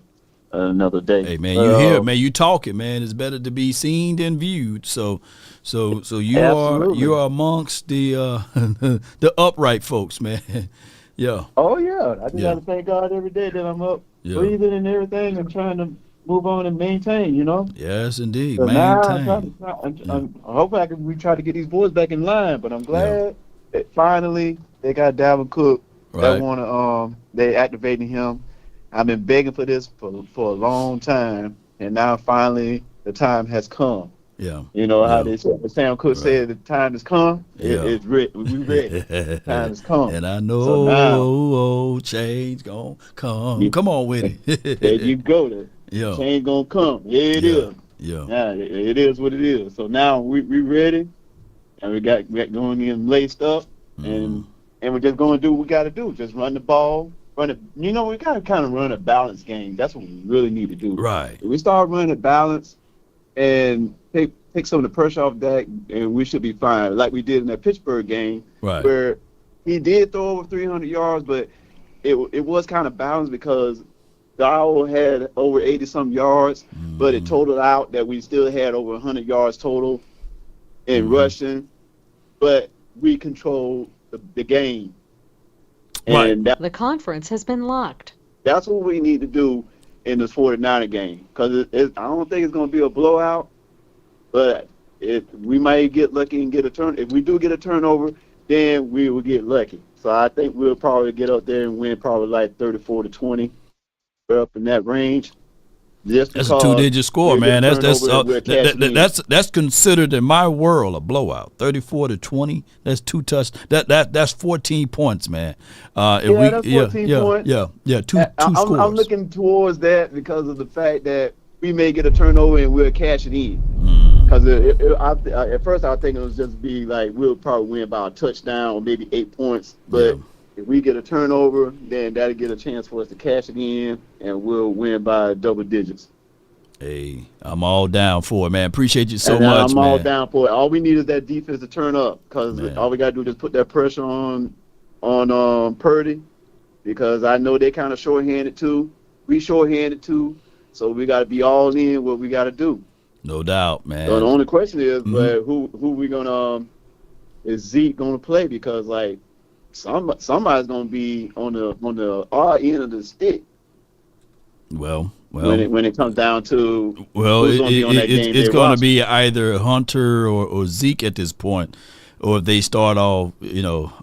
another day.
Hey, man, you here, man. You talking, man. It's better to be seen than viewed. So you are amongst the the upright folks, man. Yeah.
Oh yeah, I just got to thank God every day that I'm up, breathing and everything, and trying to move on and maintain. You know.
Yes, indeed.
So
maintain.
I hope we try to get these boys back in line, but I'm glad that finally they got Dalvin Cook.
Right.
They activating him. I've been begging for this for a long time, and now finally the time has come.
Yeah.
You know how
Yeah.
they said, Sam Cooke said, the time has come.
Yeah.
It's ready. We ready. Time has come.
And I know
So now,
change gonna come.
you-
Come on with it.
there you go.
Yeah.
Change gonna come. Yeah, it
Yeah.
is.
Yeah.
Yeah, it is what it is. So now we ready, and we got going in laced up, and we're just going to do what we got to do. Just run the ball, run it. You know, we got to kind of run a balanced game. That's what we really need to do.
Right.
If we start running a balance and take some of the pressure off that, and we should be fine. Like we did in that Pittsburgh game,
Right.
where he did throw over 300 yards, but it was kind of balanced because Darrell had over 80-some yards, but it totaled out that we still had over 100 yards total in rushing, but we controlled the game.
Right.
And
The conference has been locked.
that's what we need to do in this 49er game, because I don't think it's going to be a blowout, but we might get lucky and get a turn. If we do get a turnover, then we will get lucky. So I think we'll probably get up there and win probably like 34-20. Up in that range. Just
That's a two-digit score, man. That's considered in my world a blowout. 34-20. That's two touch. That's 14 points, man.
That's 14 points.
Yeah. Two scores.
I'm looking towards that because of the fact that we may get a turnover and we'll cash it in. Because at first I was thinking it was just be like we'll probably win by a touchdown or maybe 8 points, but. Yeah. If we get a turnover, then that'll get a chance for us to cash it in, and we'll win by double digits.
Hey, I'm all down for it, man. Appreciate you so much,
I'm
man.
all down for it. All we need is that defense to turn up, because all we got to do is just put that pressure on Purdy, because I know they kind of short-handed too. We short-handed too, so we got to be all in what we got to do.
No doubt, man.
So the only question is, who we gonna is Zeke gonna play? Because like. Somebody's gonna be on the R end of the stick.
Well,
when it comes down to
it's going to be either Hunter or Zeke at this point, or if they start all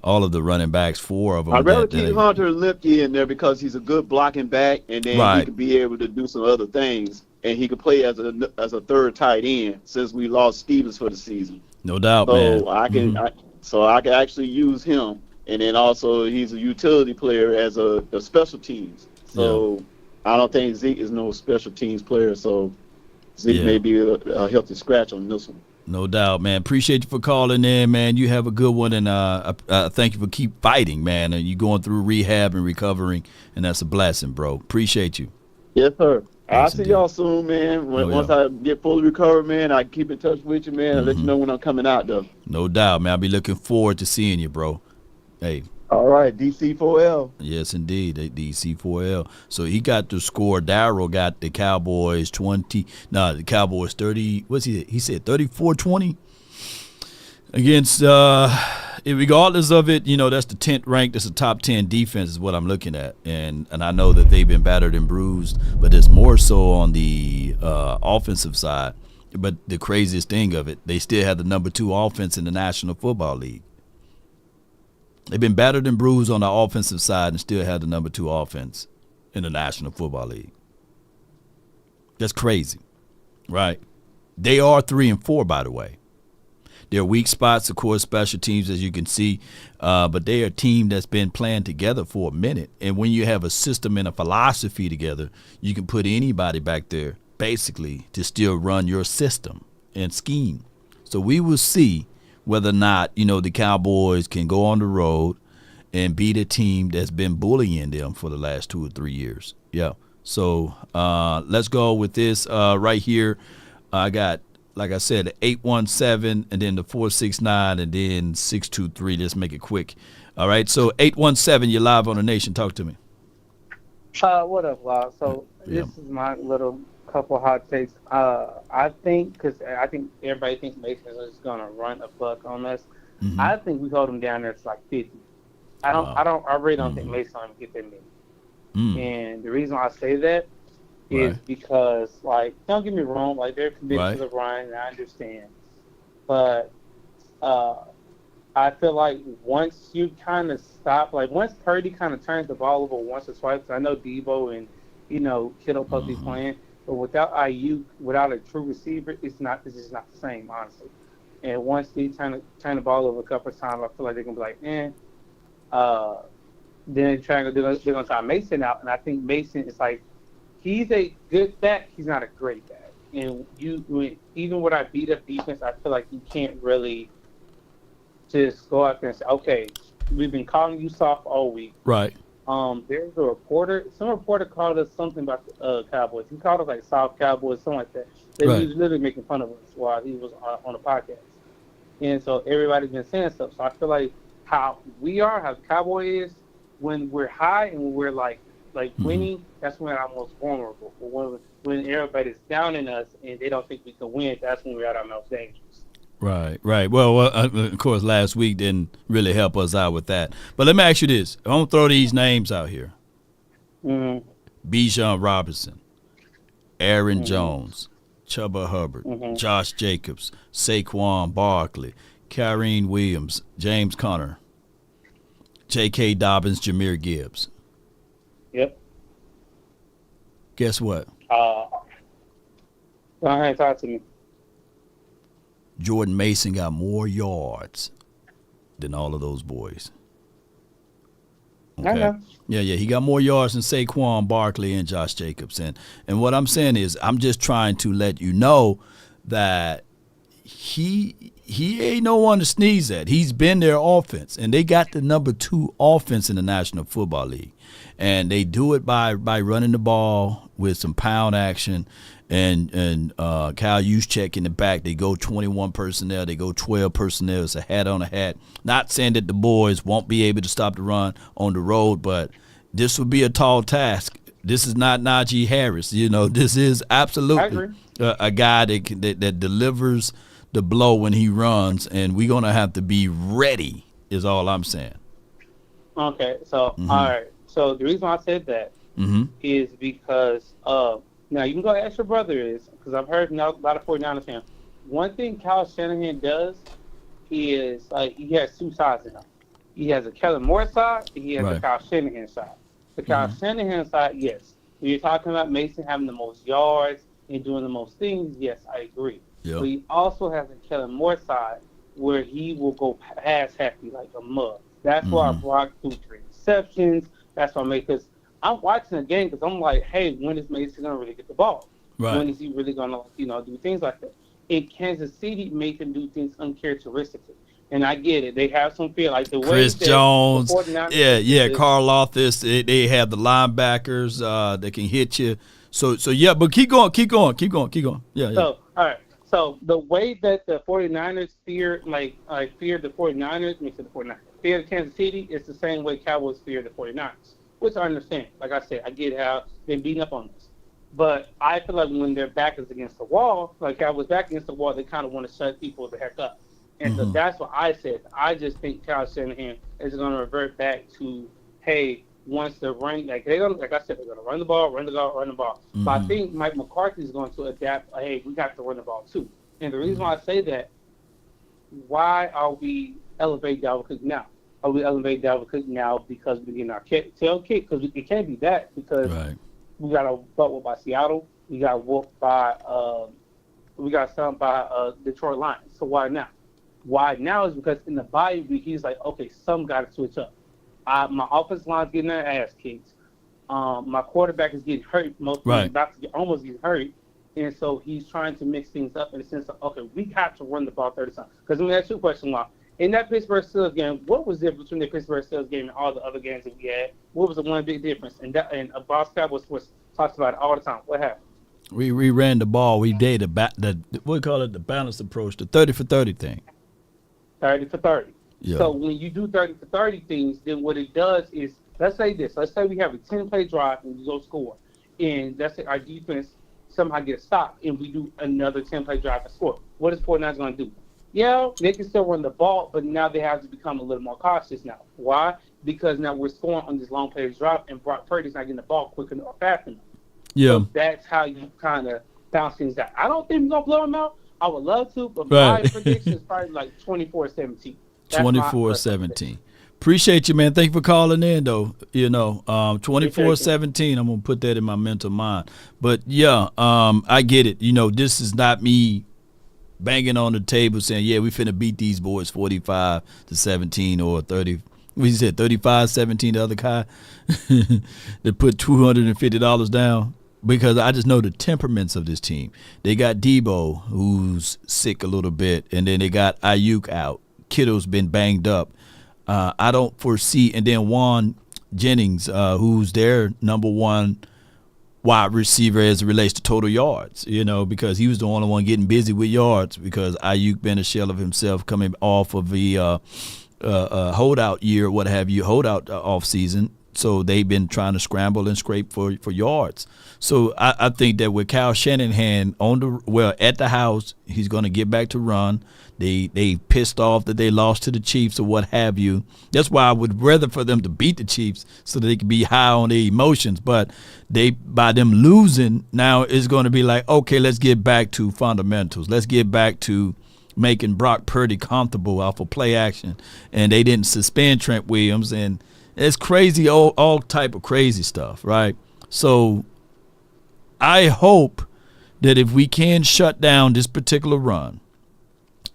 all of the running backs, 4 of them.
I'd rather keep Hunter and Lipke in there because he's a good blocking back, and then he could be able to do some other things, and he could play as a third tight end since we lost Stevens for the season.
No doubt, man.
So I can actually use him. And then also he's a utility player as a special teams. So I don't think Zeke is no special teams player. So Zeke may be a healthy scratch on this one.
No doubt, man. Appreciate you for calling in, man. You have a good one, and thank you for keep fighting, man. And you going through rehab and recovering, and that's a blessing, bro. Appreciate you.
Yes, sir. I'll see y'all soon, man. Once I get fully recovered, man, I keep in touch with you, man, and let you know when I'm coming out, though.
No doubt, man. I'll be looking forward to seeing you, bro. Hey.
All right, DC4L.
Yes, indeed, DC4L. So he got the score. Darrell got the Cowboys 20. No, the Cowboys 30. What's he? He said 34-20 against. Regardless of it, that's the 10th ranked. That's the top 10 defense is what I'm looking at, and I know that they've been battered and bruised, but there's more so on the offensive side. But the craziest thing of it, they still have the number 2 offense in the National Football League. They've been battered and bruised on the offensive side and still have the number 2 offense in the National Football League. That's crazy, right? They are 3-4, by the way. Their weak spots, of course, special teams, as you can see, but they are a team that's been playing together for a minute. And when you have a system and a philosophy together, you can put anybody back there, basically, to still run your system and scheme. So we will see whether or not, the Cowboys can go on the road and beat a team that's been bullying them for the last 2 or 3 years. Yeah. So let's go with this right here. I got, like I said, the 817 and then the 469 and then 623. Let's make it quick. All right. So 817, you're live on the Nation. Talk to me.
What up, Lyle? So this is my little couple hot takes. I think everybody thinks Mason is gonna run a buck on us. I think we hold him down there to like 50. I really don't think Mason will get that many. And the reason I say that is because, like, don't get me wrong, like they're committed to the run, and I understand, but I feel like once you kind of stop, like once Purdy kind of turns the ball over once or twice, I know Debo and Kittle supposed to be playing. But without IU, without a true receiver, it's just not the same, honestly. And once they turn the ball over a couple of times, I feel like they're gonna be like, then they're gonna try Mason out, and I think Mason is like, he's a good back, he's not a great back. And even with our beat up defense, I feel like you can't really just go out there and say, okay, we've been calling you soft all week.
Right.
There's a reporter. Some reporter called us something about the Cowboys. He called us like soft Cowboys, something like that. He was literally making fun of us while he was on the podcast. And so everybody's been saying stuff. So I feel like how the Cowboy is, when we're high and when we're like winning, that's when I'm most vulnerable. But when everybody's down in us and they don't think we can win, that's when we're at our most dangerous.
Right. Well, of course, last week didn't really help us out with that. But let me ask you this. I'm going to throw these names out here. Bijan Robinson, Aaron Jones, Chuba Hubbard, Josh Jacobs, Saquon Barkley, Kyrene Williams, James Conner, J.K. Dobbins, Jahmyr Gibbs.
Yep.
Guess what?
Go ahead, talk to me.
Jordan Mason got more yards than all of those boys. Okay.
I know.
Yeah, he got more yards than Saquon Barkley and Josh Jacobs. And what I'm saying is I'm just trying to let you know that he ain't no one to sneeze at. He's been their offense, and they got the number 2 offense in the National Football League. And they do it by running the ball with some pound action. And Kyle Juszczyk in the back, they go 21 personnel, they go 12 personnel. It's a hat on a hat. Not saying that the boys won't be able to stop the run on the road, but this would be a tall task. This is not Najee Harris. This is absolutely a guy that delivers the blow when he runs, and we're going to have to be ready is all I'm saying.
Okay, so, all right. So the reason why I said that is because now, you can go ask your brother because I've heard a lot of 49ers fans. One thing Kyle Shanahan does is he has 2 sides in him. He has a Kellen Moore side and he has a Kyle Shanahan side. The Kyle Shanahan side, yes. When you're talking about Mason having the most yards and doing the most things, yes, I agree. Yep. But he also has a Kellen Moore side where he will go pass happy like a mug. That's why Brock threw 3 interceptions. That's why because I'm watching the game because I'm like, hey, when is Mason going to really get the ball? Right. When is he really going to, do things like that? In Kansas City, made him do things uncharacteristically. And I get it. They have some fear. Like the
Chris
way
Jones. Carl Loftus. They have the linebackers that can hit you. So yeah, but keep going. Yeah.
So, all right. So the way that the 49ers fear the 49ers, makes it the 49ers, fear Kansas City is the same way Cowboys fear the 49ers. Which I understand. Like I said, I get how they're beating up on us. But I feel like when their back is against the wall, like Cowboys back against the wall, they kind of want to shut people the heck up. And so that's what I said. I just think Kyle Shanahan is going to revert back to, hey, once the run, like I said, they're going to run the ball. But I think Mike McCarthy is going to adapt, hey, we got to run the ball too. And the reason why I say that, why are we elevating Dalvin Cook now? Are we elevating Dalvin Cook now because we're getting our tail kicked? Because it can't be that because we got a butt by Seattle. We got whooped by stumped by Detroit Lions. So why now? Why now is because in the bye week he's like, okay, some got to switch up. My offensive line's getting their ass kicked. My quarterback is getting hurt. About to almost get hurt. And so he's trying to mix things up in the sense of, okay, we have to run the ball 30 times. Because let me ask you a question, Lon. In that Pittsburgh Steelers game, what was the difference between the Pittsburgh Steelers game and all the other games that we had? What was the one big difference? And Boss Cowboys talks about it all the time. What happened?
We ran the ball. We did the balanced approach, the 30 for 30 thing.
30 for 30.
Yeah.
So when you do 30 for 30 things, then what it does is, let's say we have a 10-play drive and we go score. And let's say our defense somehow gets stopped and we do another 10-play drive and score. What is 49ers going to do? Yeah, they can still run the ball, but now they have to become a little more cautious now. Why? Because now we're scoring on this long play drive, and Brock Purdy's not getting the ball quick enough, fast enough.
Yeah.
So that's how you kind of bounce things out. I don't think we're going to blow them out. I would love to, but my prediction is probably like 24-17.
24-17. Appreciate you, man. Thank you for calling in, though. 24-17, I'm going to put that in my mental mind. But, yeah, I get it. This is not me banging on the table saying, yeah, we finna beat these boys 45-17 or 30. We said 35-17 the other guy to put $250 down, because I just know the temperaments of this team. They got Debo, who's sick a little bit, and then they got Ayuk out. Kittle's been banged up. I don't foresee, and then Juan Jennings, who's their number one wide receiver as it relates to total yards, because he was the only one getting busy with yards, because Ayuk been a shell of himself coming off of the holdout year, what have you, holdout off season. So they've been trying to scramble and scrape for yards. So I think that with Kyle Shanahan at the house, he's going to get back to run. They pissed off that they lost to the Chiefs or what have you. That's why I would rather for them to beat the Chiefs so that they can be high on their emotions. But by them losing, now it's going to be like, okay, let's get back to fundamentals. Let's get back to making Brock Purdy comfortable off of play action. And they didn't suspend Trent Williams, and it's crazy, all type of crazy stuff, right? So I hope that if we can shut down this particular run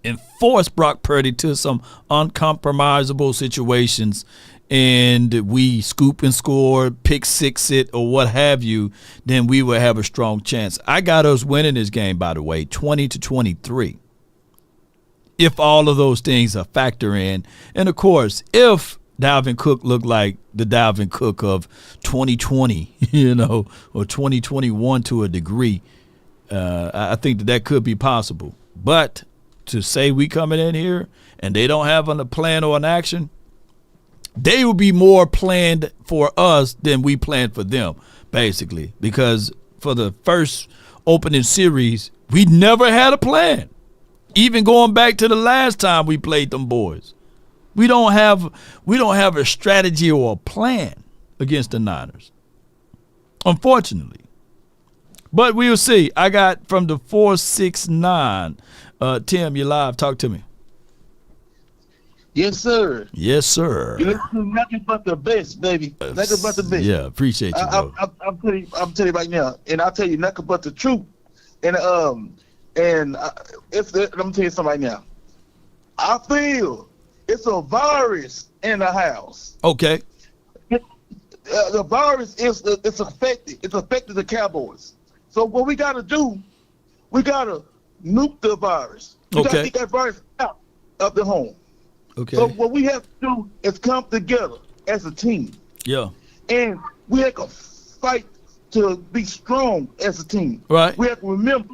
and force Brock Purdy to some uncompromisable situations, and we scoop and score, pick six it, or what have you, then we will have a strong chance. I got us winning this game, by the way, 20-23. If all of those things are factor in. And, of course, if Dalvin Cook looked like the Dalvin Cook of 2020, or 2021 to a degree, I think that could be possible. But to say we coming in here and they don't have a plan or an action, they will be more planned for us than we planned for them, basically. Because for the first opening series, we never had a plan. Even going back to the last time we played them boys. We don't have a strategy or a plan against the Niners, unfortunately. But we'll see. I got from the 469. Tim, you live. Talk to me.
Yes, sir.
Yes, sir.
You listen to nothing but the best, baby. Nothing but the best.
Yeah, appreciate you, bro.
I'm telling you right now, and I'll tell you nothing but the truth. And let me tell you something right now. I feel it's a virus in the house.
Okay.
The virus it's affected the Cowboys. So what we got to do, we got to nuke the virus. We got to get that virus out of the home.
Okay.
So what we have to do is come together as a team.
Yeah.
And we have to fight to be strong as a team.
Right.
We have to remember,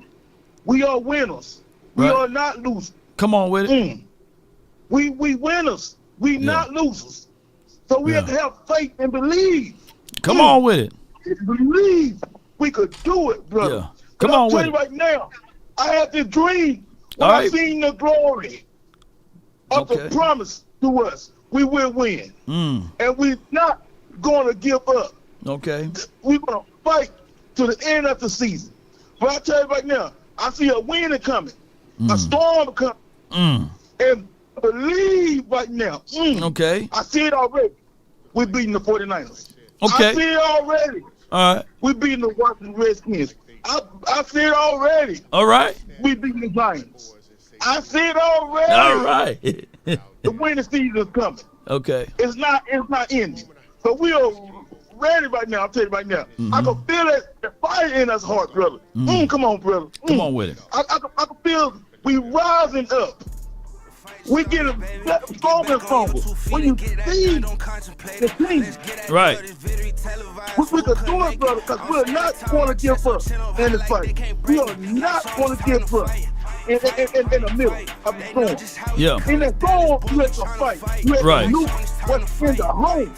we are winners. We are not losers.
Come on with it.
We winners. We not losers. So we have to have faith and believe.
Come on with it.
Believe we could do it, brother.
Yeah. Come on with it.
Right now, I had this dream when I seen the glory of the promise to us. We will win. And we're not going to give up.
Okay.
We're going to fight to the end of the season. But I tell you right now, I see a wind coming, a storm coming. And I believe right now.
Okay.
I see it already. We're beating the 49ers.
Okay.
I see it already.
All right.
We're beating the Washington Redskins. I see it already.
All right.
We're beating the Giants. I see it already.
All right.
The winning season is coming.
Okay.
It's not ending. So we are ready right now. I'll tell you right now. I can feel that fire in us heart, brother. Come on, brother.
Come on with it.
I can feel we rising up. We get stronger and stronger. When you see the team,
right?
We can do it, brother, because we're not going to give up in this fight. We are not going to give up in the middle of the storm.
Yeah.
In the storm, you have to fight. You have to loot what's in the home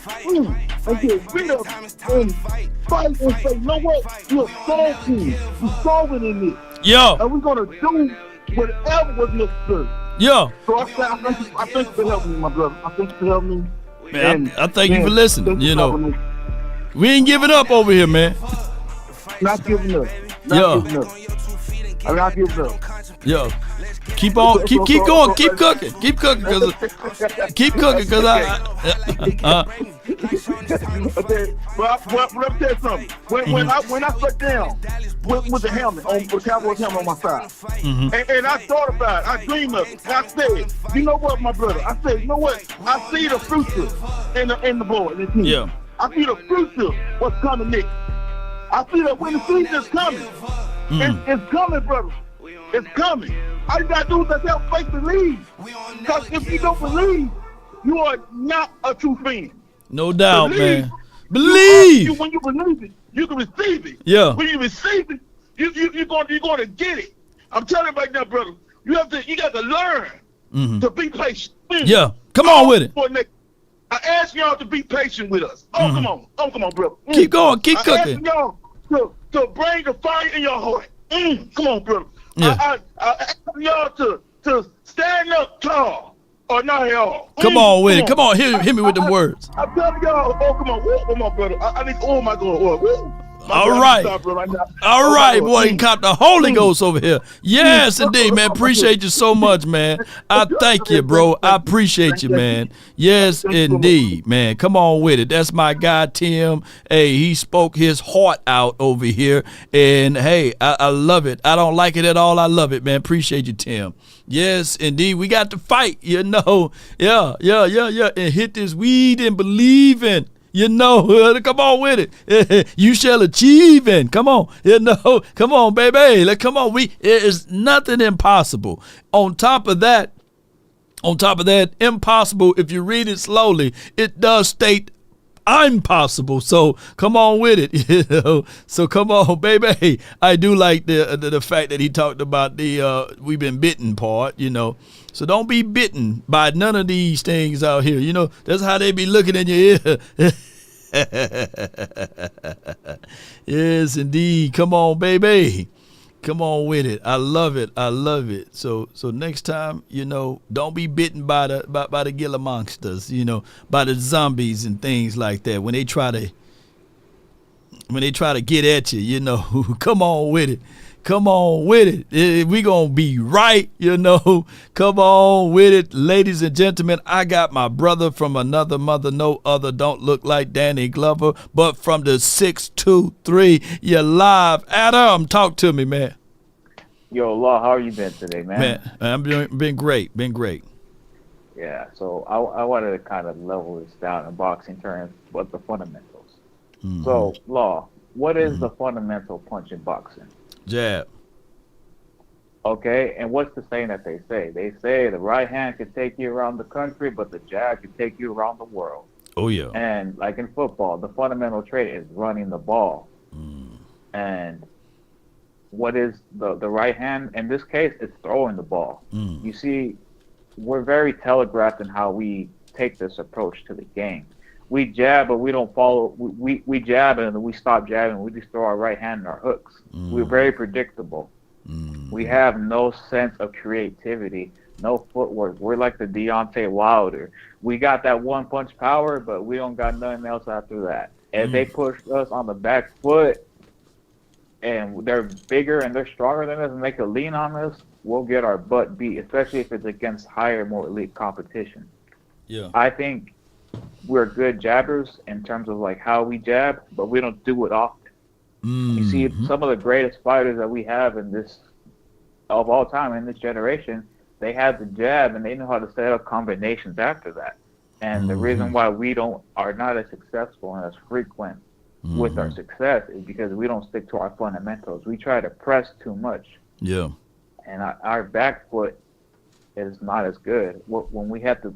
and get rid of and fight and say, you know what? You're a strong team. You're stronger than this.
Yeah.
And we're going to do whatever was necessary.
Yeah.
So I think you can help me, my brother. I think you can help me.
Man, I thank you for listening. We ain't giving up over here, man.
Not giving up. Not giving up. I'm not giving up.
Yo, keep on, keep going, keep cooking, cause
Okay, well, let me tell you something. When I sat down with the helmet with the Cowboys helmet on my side, and I thought about it, I dreamed of it, and I said, you know what, my brother? I said, you know what? I see the future in the board, in the team.
Yeah.
I see the future, what's coming next. I see that when the season's coming, it's coming, brother. It's coming. All you gotta do is just have faith, believe. Because if you don't believe, you are not a true fan.
No doubt,
Believe.
man. Believe.
When you believe it, you can receive it.
Yeah.
When you receive it, you're going to get it. I'm telling you right now, brother. You got to learn to be patient.
Yeah. Come on with it.
I ask y'all to be patient with us. Come on, brother.
Keep going. Keep cooking.
I ask y'all to bring the fire in your heart. Come on, brother.
Yeah.
I ask y'all to stand up tall. Or not at all.
Come on with it. Come on, hit me with the words.
I'm telling y'all, come on, brother. I need, oh my God.
All right. All right, boy. You caught the Holy Ghost over here. Yes, indeed, man. Appreciate you so much, man. I thank you, bro. I appreciate you, man. Yes, indeed, man. Come on with it. That's my guy, Tim. Hey, he spoke his heart out over here. And, hey, I love it. I don't like it at all. I love it, man. Appreciate you, Tim. Yes, indeed. We got to fight, you know. Yeah. And hit this weed and believe in. You know, come on with it. You shall achieve and come on. You know, come on, baby. Come on. It's nothing impossible. On top of that, impossible, if you read it slowly, it does state I'm possible. So come on with it. You know. So come on, baby. I do like the fact that he talked about the we've been bitten part, you know. So don't be bitten by none of these things out here. You know, that's how they be looking in your ear. Yes, indeed. Come on, baby. Come on with it. I love it. I love it. So next time, you know, don't be bitten by the Gila monsters, you know, by the zombies and things like that. When they try to get at you, you know, come on with it. Come on with it. We gonna be right, you know. Come on with it, ladies and gentlemen. I got my brother from another mother, no other. Don't look like Danny Glover, but from the 623. You're live. Adam, talk to me, man.
Yo, Law, how are you been today, man?
Man, I'm been great. Been great.
Yeah. So I wanted to kind of level this down in boxing terms, but the fundamentals.
Mm-hmm.
So, Law, what is the fundamental punch in boxing?
Jab.
Okay, and what's the saying that they say? They say the right hand can take you around the country, but the jab can take you around the world.
Oh, yeah.
And like in football, the fundamental trait is running the ball. And what is the right hand? In this case, it's throwing the ball. You see, we're very telegraphed in how we take this approach to the game. We jab, but we don't follow. We jab and then we stop jabbing. We just throw our right hand in our hooks. We're very predictable. We have no sense of creativity, no footwork. We're like the Deontay Wilder. We got that one punch power, but we don't got nothing else after that. If they push us on the back foot and they're bigger and they're stronger than us and they could lean on us, we'll get our butt beat, especially if it's against higher, more elite competition.
Yeah.
I think we're good jabbers in terms of like how we jab, but we don't do it often. You see, some of the greatest fighters that we have in this, of all time in this generation, they have the jab and they know how to set up combinations after that. And the reason why we are not as successful and as frequent with our success is because we don't stick to our fundamentals. We try to press too much.
Yeah.
And our back foot is not as good. When we have to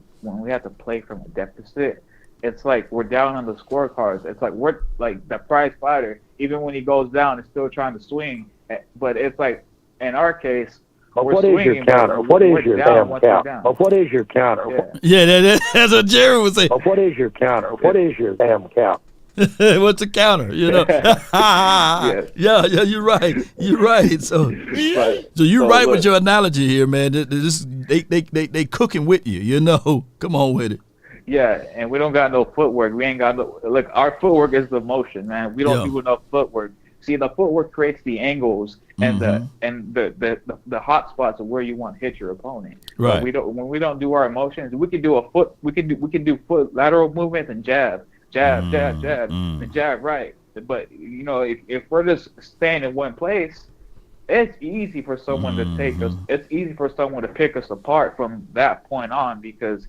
play from a deficit, it's like we're down on the scorecards. It's like we're like the prize fighter. Even when he goes down, is still trying to swing. But it's like in our case,
what is your counter? What is your damn counter? What is your counter?
Yeah, that's what Jerry would say.
What is your counter? What is your damn counter?
What's a counter? You know. Yeah, you're right. You're right. So you're right with your analogy here, man. They cooking with you. You know. Come on with it.
Yeah, and we don't got no footwork. We ain't got no, like, our footwork is the motion, man. We don't do enough footwork. See, the footwork creates the angles and the hot spots of where you want to hit your opponent.
Right.
But when we don't do our emotions, we can do foot lateral movements and jab, and jab right. But if we're just staying in one place, it's easy for someone to take us. It's easy for someone to pick us apart from that point on, because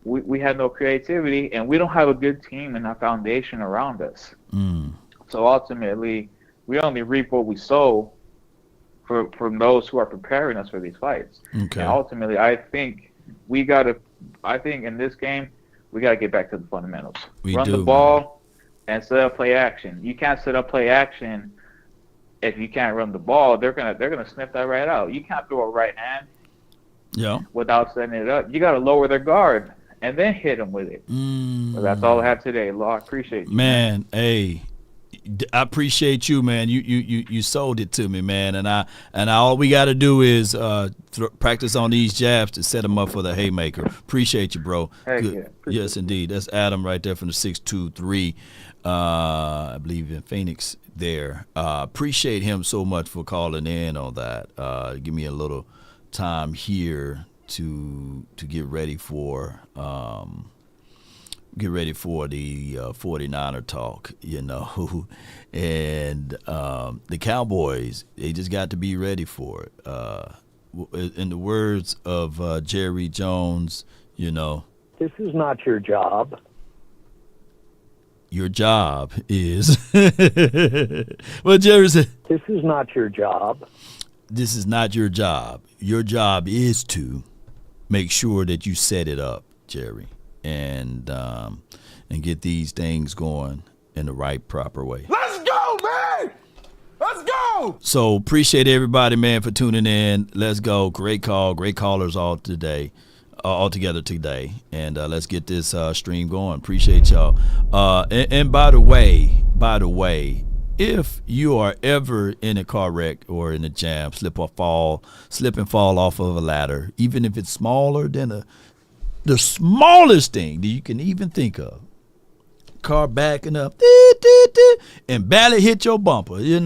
we have no creativity and we don't have a good team and a foundation around us. So ultimately, we only reap what we sow from those who are preparing us for these fights.
Okay.
And ultimately, I think in this game, we got to get back to the fundamentals. Run the ball and set up play action. You can't set up play action if you can't run the ball. They're gonna sniff that right out. You can't throw a right hand without setting it up. You got to lower their guard and then hit them with it. So that's all I have today. Law, I appreciate you.
Man, hey, I appreciate you, man. You sold it to me, man. And all we got to do is practice on these jabs to set them up for the haymaker. Appreciate you, bro. Good. Yeah, yes, indeed. That's Adam right there from the 623, I believe in Phoenix there. Appreciate him so much for calling in on that. Give me a little time here to get ready for the 49er talk, and the Cowboys, they just got to be ready for it. In the words of Jerry Jones,
this is not your job.
Your job is well, Jerry said,
this is not your job.
This is not your job. Your job is to make sure that you set it up, Jerry, and get these things going in the right, proper way.
Let's go, man! Let's go!
So appreciate everybody, man, for tuning in. Let's go. Great call. Great callers all together today. And let's get this stream going. Appreciate y'all. And by the way, if you are ever in a car wreck or in a jam, slip and fall off of a ladder, even if it's smaller than the smallest thing that you can even think of, car backing up, and barely hit your bumper, you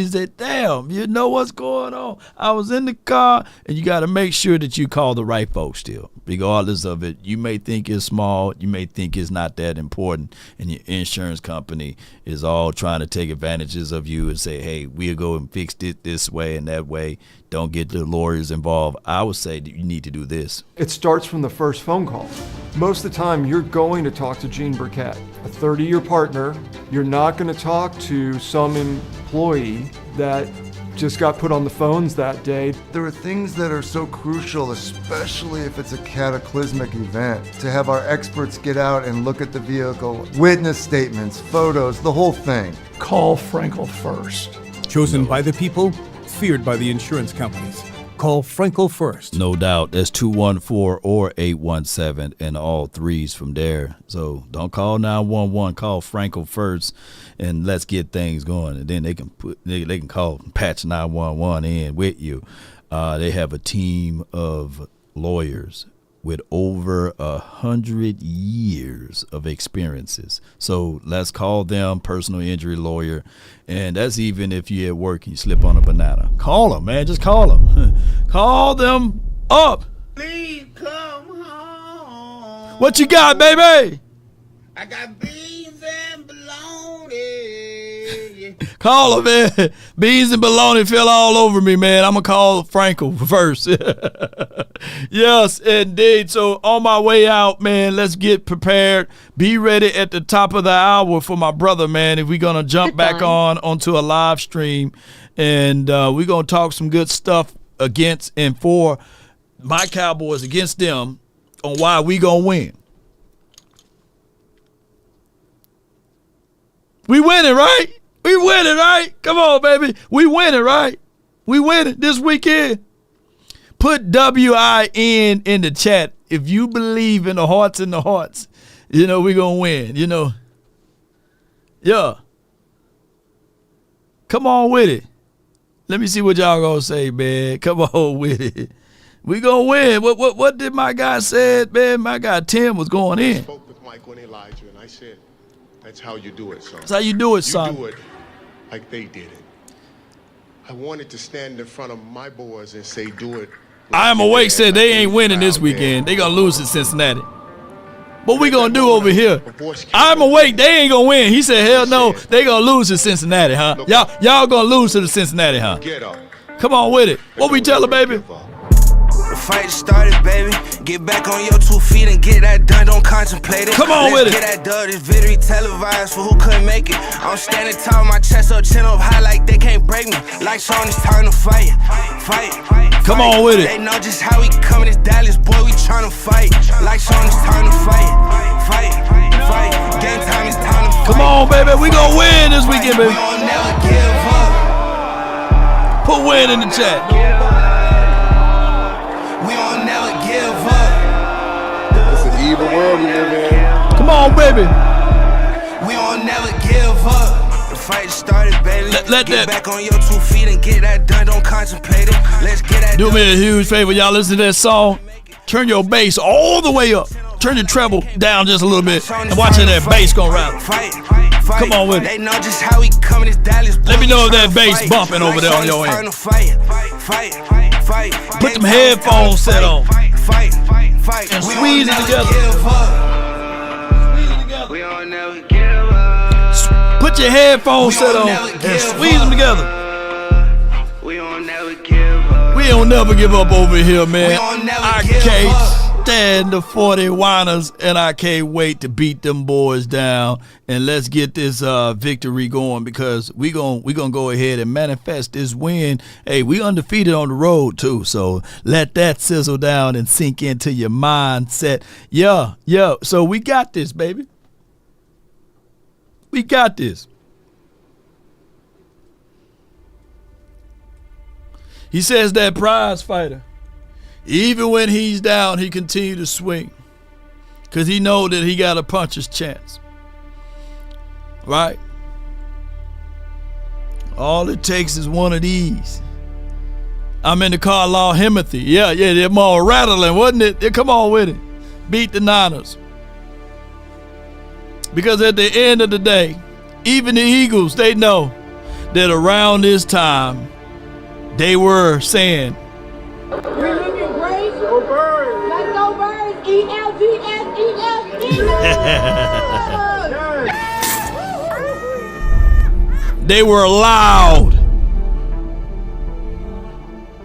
say, damn, you know what's going on? I was in the car, and you got to make sure that you call the right folks still, regardless of it. You may think it's small, you may think it's not that important, and your insurance company is all trying to take advantages of you and say, hey, we'll go and fix it this way and that way. Don't get the lawyers involved. I would say that you need to do this.
It starts from the first phone call. Most of the time, you're going to talk to Gene Burkett, a 30-year partner. You're not going to talk to some employee that just got put on the phones that day.
There are things that are so crucial, especially if it's a cataclysmic event, to have our experts get out and look at the vehicle, witness statements, photos, the whole thing.
Call Frenkel first. Chosen by the people, feared by the insurance companies. Call Frenkel first.
No doubt. That's 214 or 817 and all threes from there. So don't call 911. Call Frenkel first, and let's get things going. And then they can call patch 911 in with you. They have a team of lawyers with over 100 years of experiences. So let's call them personal injury lawyer. And that's even if you're at work and you slip on a banana. Call them, man. Just call them. Call them up.
Please come home.
What you got, baby?
I got beans and bologna.
Call them, man. Beans and bologna fell all over me, man. I'm going to call Frenkel first. Yes, indeed. So on my way out, man, let's get prepared. Be ready at the top of the hour for my brother, man. If we're going to jump back onto a live stream, and we're going to talk some good stuff against and for my Cowboys, against them, on why we going to win. We winning, right? We winning, right? Come on, baby. We winning, right? We winning this weekend. Put WIN in the chat if you believe in the hearts and the hearts. We're going to win, Yeah. Come on with it. Let me see what y'all going to say, man. Come on with it. We going to win. What did my guy say, man? My guy Tim was going in.
I spoke with Mike when he lied to you, and I said, that's how you do it, son.
That's how you do it, son.
You do it like they did it. I wanted to stand in front of my boys and say, do it.
I Am Awake said they ain't winning this weekend. They gonna lose to Cincinnati. What we gonna do over here? I Am Awake, they ain't gonna win. He said, hell no, they gonna lose to Cincinnati, huh? Y'all gonna lose to the Cincinnati, huh? Come on with it. What we tell her, baby?
The fight started, baby. Get back on your 2 feet and get that done. Don't contemplate it.
Come on with it.
Get that done. This victory televised for who couldn't make it. I'm standing tall, my chest up, chin up high like they can't break me. Lights on, it's time to fight.
Come on with it.
They know just how we coming. This Dallas boy, we trying to fight. Lights on, it's time to fight. Game time, it's time to fight.
Come on, baby. We gonna win this weekend, baby.
We gon' never give up.
Put win in the chat.
We gon' never give up.
It's an evil world we live in.
Come on, baby.
We gon' never give up. The fight started, baby.
Let
get
that
back on your 2 feet and get that done. Don't contemplate it. Let's get that
Do
done.
me a huge favor. Y'all listen to that song. Turn your bass all the way up. Turn the treble down just a little bit. And watch how that bass gonna rattle. Come on with it.
They know just how we coming. This Dallas.
Let me know if that bass bumping over there on your end. Put them headphones set on. And squeeze it together. Put your headphones set on and squeeze them together. We don't never give up over here, man. I can't stand the 40 whiners, and I can't wait to beat them boys down. And let's get this victory going, because we gonna go ahead and manifest this win. Hey, we undefeated on the road too, so let that sizzle down and sink into your mindset. Yeah. So we got this, baby. We got this. He says that prize fighter, even when he's down, he continue to swing, because he know that he got a puncher's chance. Right? All it takes is one of these. I'm in the car, Law Himothy. Yeah, they're more rattling, wasn't it? Come on with it. Beat the Niners. Because at the end of the day, even the Eagles, they know that around this time, they were saying,
We're looking great. Go Birds. Let's go Birds.
they were loud.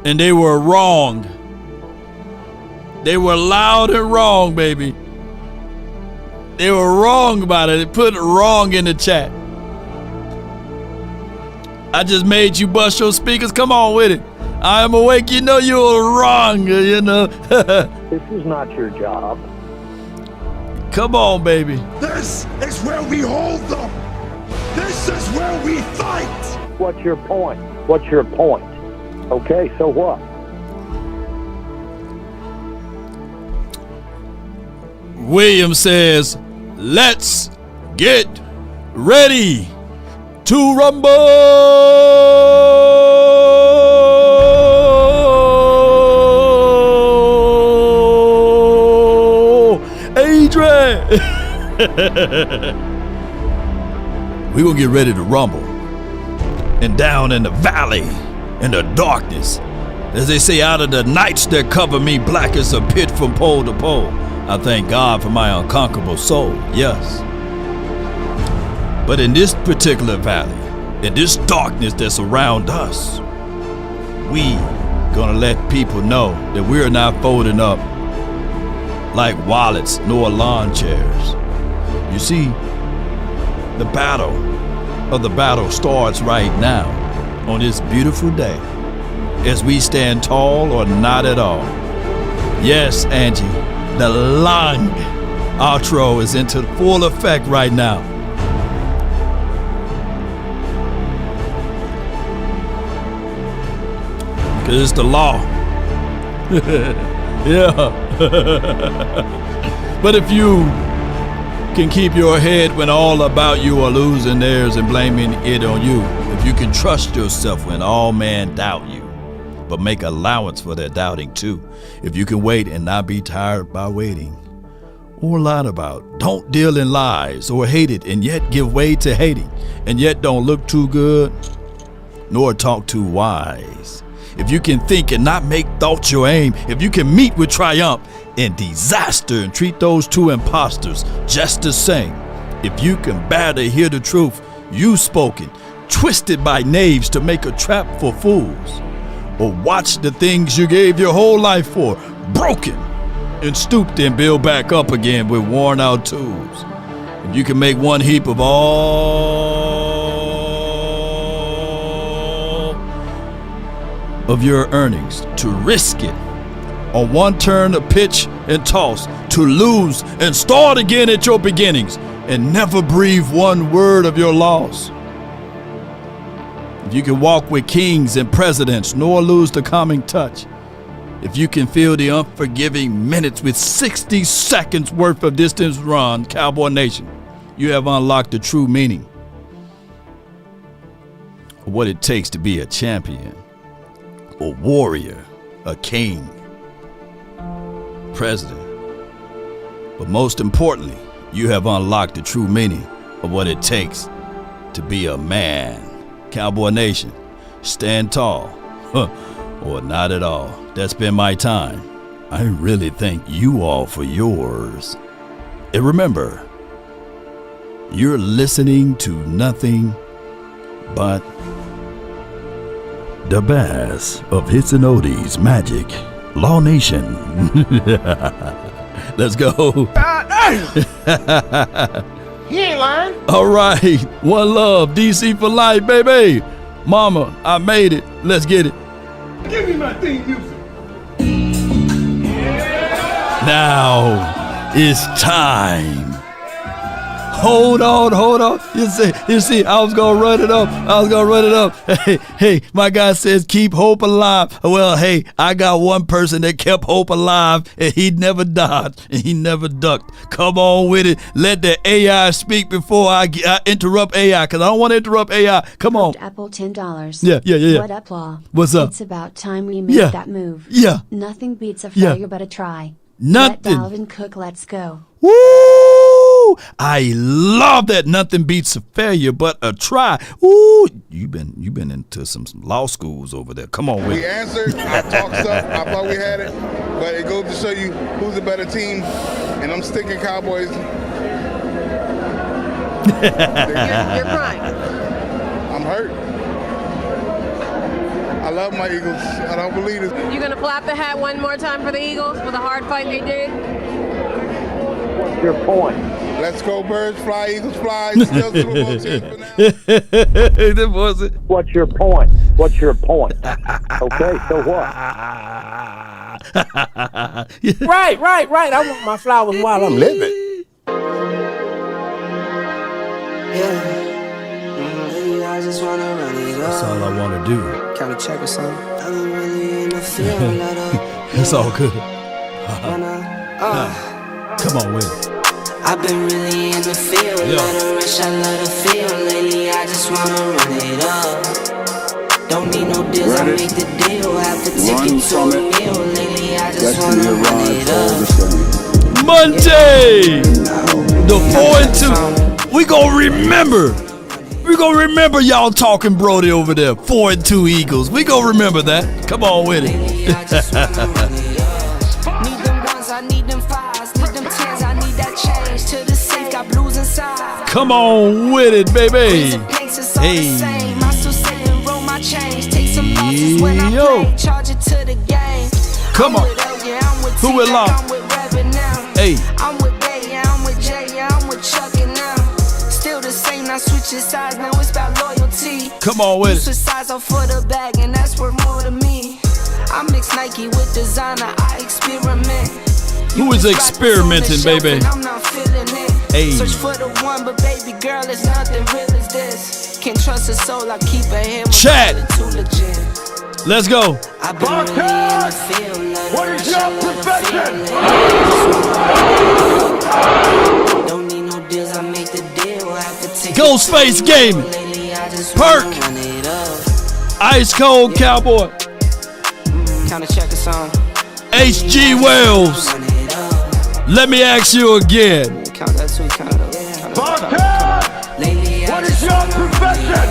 And they were wrong. They were loud and wrong, baby. They were wrong about it. They put wrong in the chat. I just made you bust your speakers. Come on with it. I am awake. You know you were wrong, you know.
This is not your job.
Come on, baby.
This is where we hold them. This is where we fight.
What's your point? What's your point? Okay, so what?
William says, let's get ready to rumble. Adrian. We're going to get ready to rumble. And down in the valley, in the darkness, as they say, out of the nights that cover me, black as a pit from pole to pole, I thank God for my unconquerable soul, yes. But in this particular valley, in this darkness that's around us, we gonna let people know that we're not folding up like wallets nor lawn chairs. You see, the battle starts right now on this beautiful day, as we stand tall or not at all. Yes, Angie, the long outro is into full effect right now. Because it's the law. Yeah. But if you can keep your head when all about you are losing theirs and blaming it on you, if you can trust yourself when all men doubt you, but make allowance for their doubting too, if you can wait and not be tired by waiting, or lied about. Don't deal in lies or hate it and yet give way to hating, and yet don't look too good nor talk too wise. If you can think and not make thoughts your aim, if you can meet with triumph and disaster and treat those two imposters just the same, if you can bear to hear the truth you spoken, twisted by knaves to make a trap for fools, or watch the things you gave your whole life for broken and stooped and build back up again with worn out tools. If you can make one heap of all of your earnings to risk it on one turn of pitch and toss, to lose and start again at your beginnings and never breathe one word of your loss. If you can walk with kings and presidents nor lose the calming touch, if you can feel the unforgiving minutes with 60 seconds worth of distance run, Cowboy Nation, you have unlocked the true meaning of what it takes to be a champion, a warrior, a king, president. But most importantly, you have unlocked the true meaning of what it takes to be a man. Cowboy Nation, stand tall, or not at all. That's been my time. I really thank you all for yours. And remember, you're listening to nothing but the best of Hits and Oldies Magic Law Nation. Let's go.
He ain't lying.
All right. One love. DC for life, baby. Mama, I made it. Let's get it.
Give me my theme music.
Now it's time. Hold on. You see, I was gonna run it up. Hey, my guy says keep hope alive. Well, hey, I got one person that kept hope alive, and he never dodged and he never ducked. Come on with it. Let the AI speak before I interrupt AI, because I don't want to interrupt AI. Come on.
Apple $10.
Yeah.
What up, Law?
What's up?
It's about time we made that move.
Yeah.
Nothing beats a failure but a try.
Nothing.
Let Dalvin cook. Let's go.
Woo! I love that. Nothing beats a failure but a try. Ooh, you been into some law schools over there. Come on with
We answered. I talked stuff. I thought we had it, but it goes to show you who's a better team, and I'm sticking Cowboys.
You're crying.
I'm hurt. I love my Eagles. I don't believe it.
You gonna flap the hat one more time for the Eagles for the hard fight they did?
What's your point?
Let's go, birds fly, Eagles fly. Still Super Bowl champs for now.
What's your point? What's your point? Okay, so what?
Right. I want my flowers while I'm living.
I just wanna run it up.
That's all I want to do.
Count a check or something. I'm really in the field.
It's all good. Come on with it.
I've been really in the field. Let her rush, I let her feel. Lately, I just wanna run it up. Don't need no deals, I make the deal. Have to ticket to a meal. Lately, I just wanna run it up.
Monday, the 4-2. We gonna remember y'all talking Brody over there. 4-2 Eagles. We gonna remember that. Come on with it.
Need them ones, I need them fives, need them tens, I need that change to the safe. Got blues inside.
Come on with it, baby.
Hey. I still say and roll my change. Take some losses when I play. Charge it to the game.
Come on. Who will lock? Hey.
I'm with Bay, yeah, I'm with Jay, yeah, I'm with Chuck and now. Still the same, now switching sides, now it's about loyalty.
Come on with it.
Switch sides off for the bag, and that's worth more to me. I mix Nike with designer, I experiment.
Who is experimenting, baby?
I'm not feeling it.
Hey.
Search for the one, but baby girl, it's nothing real as this. Can't trust a soul, I keep a him.
Chat.
Too legit.
Let's go.
I've been really in the field. What is your profession? Don't need no deals, I make the deal. Have to take
Ghostface Gaming. Perk. Ice Cold Cowboy.
Count a check or something.
HG Wells. Let me ask you again.
Count that two, count it up. Lately,
What is your profession?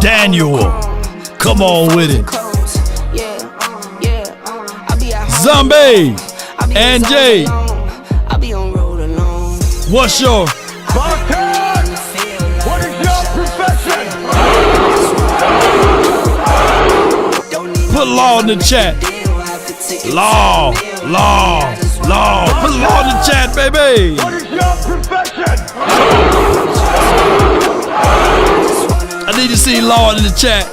Daniel, come on with it. Zombie and Jay. What's your
What is your profession?
put law in the chat? Law. Put law in the chat, baby.
What is your profession?
I need to see law in the chat.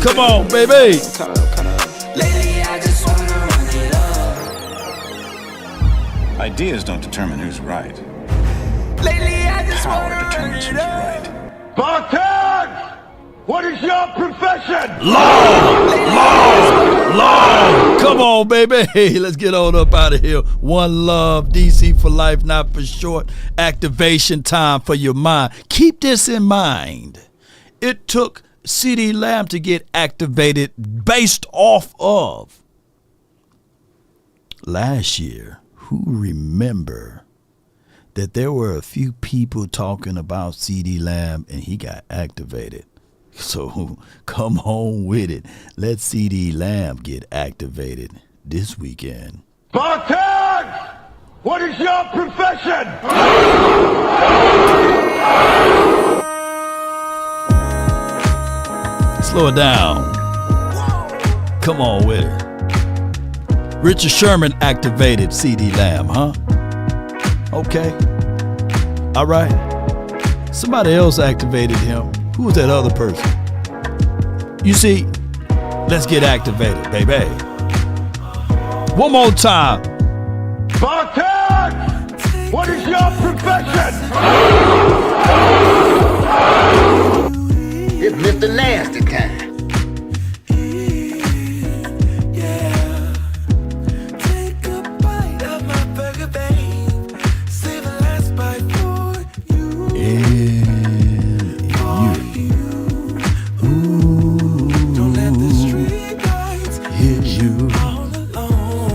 Come on, baby.
Ideas don't determine who's right. Power determines who's right.
Spartan! What is your profession?
Law. Come on, baby. Hey, let's get on up out of here. One love, DC for life, not for short. Activation time for your mind. Keep this in mind. It took CeeDee Lamb to get activated based off of last year. Who remember that there were a few people talking about CeeDee Lamb and he got activated? So come on with it. Let CeeDee Lamb get activated this weekend.
Spartan! What is your profession?
Slow it down. Come on with it. Richard Sherman activated CeeDee Lamb, huh? Okay. All right. Somebody else activated him. Who was that other person? You see, let's get activated, baby. One more time.
Spartan! What is your profession?
It's Mr. Nasty time.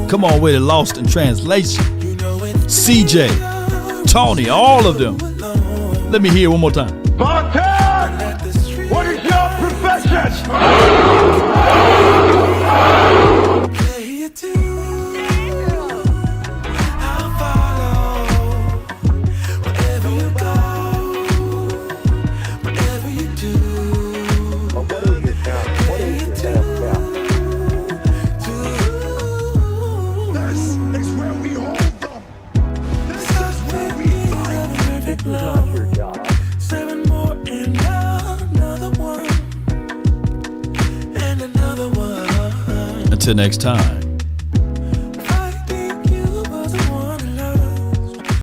Come on with it, Lost in Translation. CJ, Tony, all of them. Let me hear one more time.
Spartan! What is your profession?
Until next time.